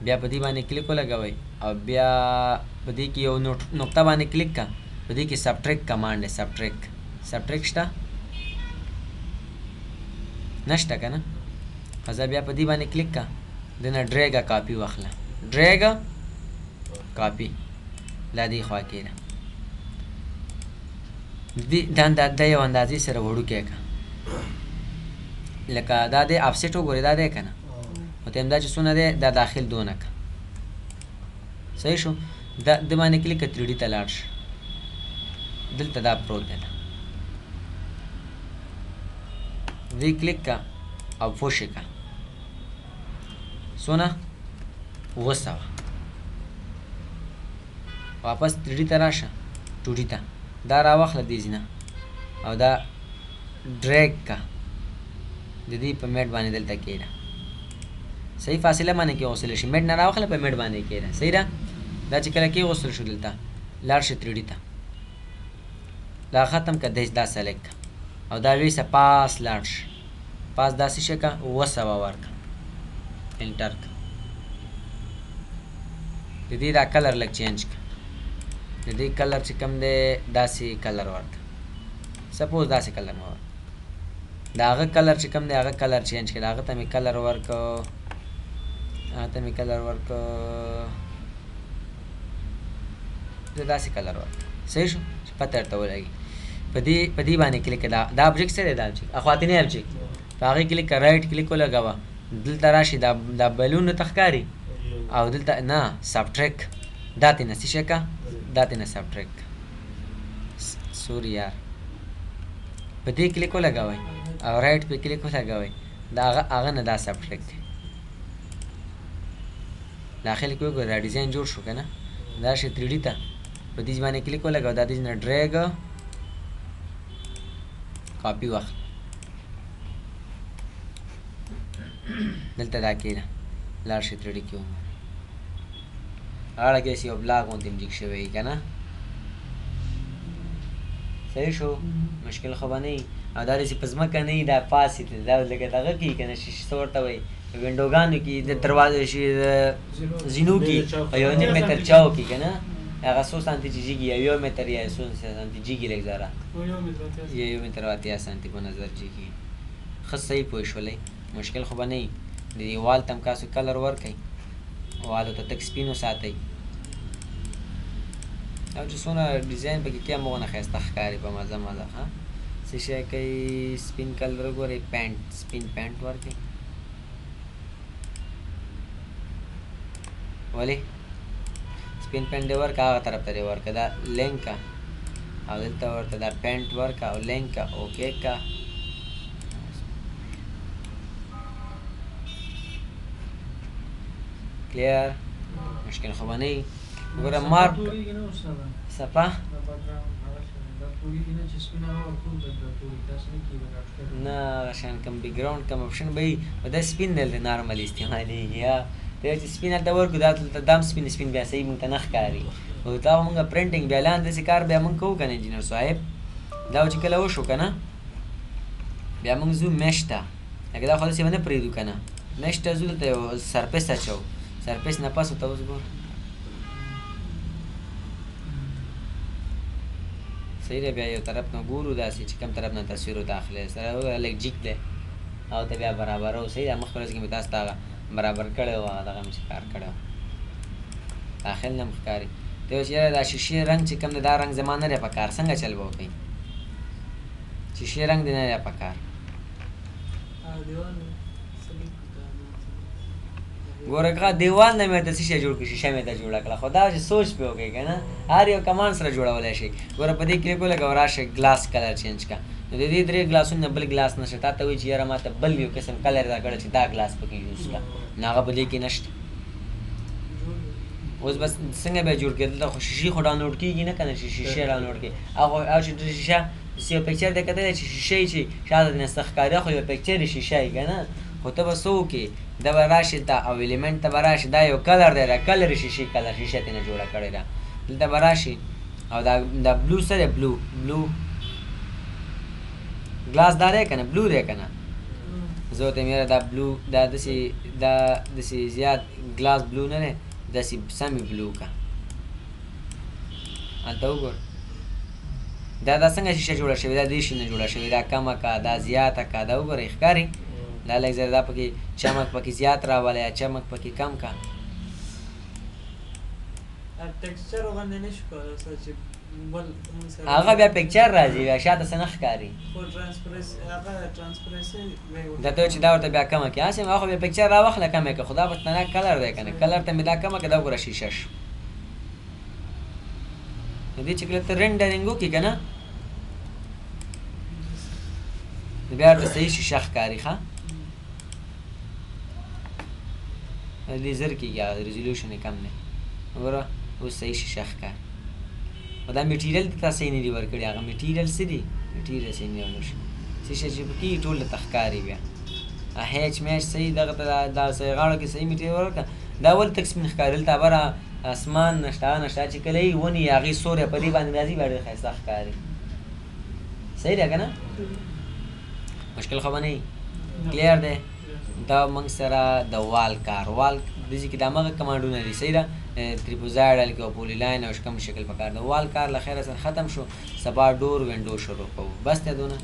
[SPEAKER 1] بیا په دې باندې کلیک ولګوئ او بیا په دې کې یو نقطه باندې کلیک کا په دې کې سبټریک کمانډ دی سبټریک شته نشته که نه ښه بیا په دې باندې کلیک کا دنه ډریګه کاپي واخله ډریګه کاپي دا دې خوا کېده دا یو اندازې سره وړوکی که لکه دا دی افسیټ وګورئ دا دی که نه مطلب دا چې څونه دی دا داخل دونه که صحیح شو د باندې کلیک که 3D ته لاړ شه دلته دا پروت دی دې کلیک که او پوشې که څونه 200 واپس 3D ته راشه 2D ته دا راواخله دې ځینه او دا ډریګ که د دې په میټ باندې دلته کېده صحیح فاصله باندې کېغوستلی شي میټ نه راواخله په میټ باندې کېده صحیح ده دا چې کله کېغوستل شو دلته لاړ شي 3D ته دا ختم که دا سلیکټ که او دا ویسه پاس لاړ شي پاس داسې شي که 200 ورکړه انټر که د دې دا کلر لږ چینج که د دې کلر چې کوم دی داسې کلر ورکړه سپوز داسې کلر مه ورکړه د هغه کلر چې کوم دی هغه کلر چینج کړه هغه ته مې کلر ورکړه داسې کلر ورکړه صحیح شو چې پته درته ولګي په دې باندې کلیک دا ابجیکټ څه دی دا ابجیکټ اخواتینی ابجیکټ په هغې کلیک که رایټ کلیک ولګوه دلته راشي دا بلون ته ښکاري او دلته نه سبټریک دا تېنه څه شی که دا تېنه سبټریک سوري یار په دې کلیک ولګوئ او رایټ په کلیک ولګوئ دا هغه نه دا سبټریک دی داخل کې وګورئ دا ډیزاین جوړ شو که نه دا شي 3D ته په دې باندې کلیک ولګوه دا دې نه ډریګ کاپي واخله دلته دا کېده لاړ شي 3D کې ومومئ غاړه کې یو بلاک غوندې جګ شوی که نه صحیح شو مشکل خو به نه وي او دا داسې په ځمکه نه وي دا پاسې دا لکه دغه کېږي که نه څه ورته وایي وینډوګانو کې د دروازو شي زینو کې یو نیم متر چاو کې که نه هغه څو سانتي چې جګي یو متر یا څو سانتي جګي لږ ذره یو متر او 80 سانتي په نظر جګي ښه صحیح پوه شولئ مشکل خو به نه وي د دې وال ته هم کاسو کلر ورکئ والو ته تک سپین وساتئ او چې څونه ډیزاین پکې کې همغونه ښایسته ښکاري په مزه ښه څه شی کوئ سپین کلر وګورئ سپین پینټ ورکئ ولې سپین پینټ دې ورکه هغه طرف ته دې ورکه دا لینک کا او دلته ورته دا پینټ ورکه او لینک کا اوکې کا کلیر مشکل خو به نه وي ګوره مارک
[SPEAKER 3] توریږي نه استاده
[SPEAKER 1] صفا
[SPEAKER 3] دا بګراوند هغه شی دا توریږي نه چې سپینه هوا ټول د توری داسې نه کېږي ډاکټر
[SPEAKER 1] نه هغه شان کوم بیکګراوند کوم اپشن به وي په دا سپین دلته نارمل استعمالېږي یا ته چې سپین هلته ورکړو دا دلته دام سپین بیا صحیح مونږ ته نه ښکاري خو دا مونږ پرنټینګ بیا لاندې کار بیا مونږ کوو که نه انجینر صاحب دا چې کله وشو که نه بیا مونږ ځو میش ته لکه دا خو داسې به نه پرېږدو که نه میش ته ځو دلته یو سرفیس اچو سرفیس نه پس ورته اوس ګوره صحیح دی بیا یو طرف نه ګورو داسې چې کوم طرف نه تصویر ورته سره وګوره لږ جیک دی او ته بیا برابرو صحیح ده مخکې ورځ کې مې تاسو ته هغه برابر کړی و هغه دغه مې چې کار کړی و داخل نه هم ښکاري ته وایي چې یاره دا شیشې رنګ چې کوم دی دا رنګ زما نه دی په کار څنګه چل به وکړئ شیشې رنګ دی نه دی په کار ګوره که دیوال نه مې ته څه شی جوړ کړي شیشه مې ته جوړه کړه خو دا چې سوچ پې وکړئ که نه هر یو کمان سره جوړولی شئ ګوره په دې کلیک ولګه او راشئ ګلاس کلر چینج کړه نو د دې 3 ګلاسونو نه بل ګلاس نشته تا ته وایي چې یاره ما ته بل یو قسم کلر راکړه چې دا ګلاس پکې یوز کړه نو هغه په دې کې نشته اوس بس څنګه بیا جوړ کړي دلته خو شیشې خو ډاونلوډ کېږي نه که نه چې شیشې ډاونلوډ کړي او چې شیشه یو پکچر دی کتلی چې شیشه چې شاته نه څه ښکاري خو یو پکچر یې شیشه یې که نه خو ته به څه وکړې دا به راشي ته او الیمنټ ته به راشي دا یو کلر دی دا کلر شیشې کلر شیشه ترې نه جوړه کړې ده دلته به راشي او دا بلو څه دی بلو ګلاس دا دی که نه بلو دی که نه زه ورته یم یاره دا بلو دا داسې زیات ګلاس بلو نه دی داسې سمې بلو که هلته وګوره دا څنګه شیشه جوړه شوې دا دې شي نه جوړه شوې دا کمه که دا زیاته که دا وګورئ ښکاري دا لږ زر دا پکې چمک پکې زیات راولی یا چمک پکې کم که
[SPEAKER 4] ټیکسچر باندې نشو کولی چې بل
[SPEAKER 1] هغه بیا پکچر راځي بیا شاته څه نه ښکاري
[SPEAKER 4] خو ټرانسپرنسي
[SPEAKER 1] دا ته چې دا ورته بیا کمه کړې هسې هغه بیا پکچر راواخله کمه کړه خو دا به تنه کلر دی که نه کلر ته مې دا کمه کړه دا وګوره شیشه شو نو دې چې کله ته رینډرینګ وکړې که نه نو بیا ورته صحیح شیشه ښکاري ښه دې زر کېږي ریزولوشن یې کم دی وګوره اوس صحیح شیشه ښکاري خو دا میټیریل دې ته صحیح نه دي ورکړي هغه میټیریل څه دي میټیریل صحیح نه ورشي شیشه چې پکې ټول درته ښکاري بیا هیچ میچ صحیح دغه ته دا غاړو کې صحیح میټیریل ورکړه دا ولې تک سپین ښکاري دلته بره اسمان نشته چې کله یې ونې هغې سوری په دې باندې راځي بیا ډېر ښایسته ښکاري صحیح دی که نه مشکل خو به نه وي کلیر دی دا موږ سره د وال کار دې کې د همغه کمانډونه دي صحیح ده تریپوزاید هلکې او پولی لاین او شکم شکل پکار د وال کار له خیره سره ختم شو سبا ډور وینډو شروع کوو بس دی دونه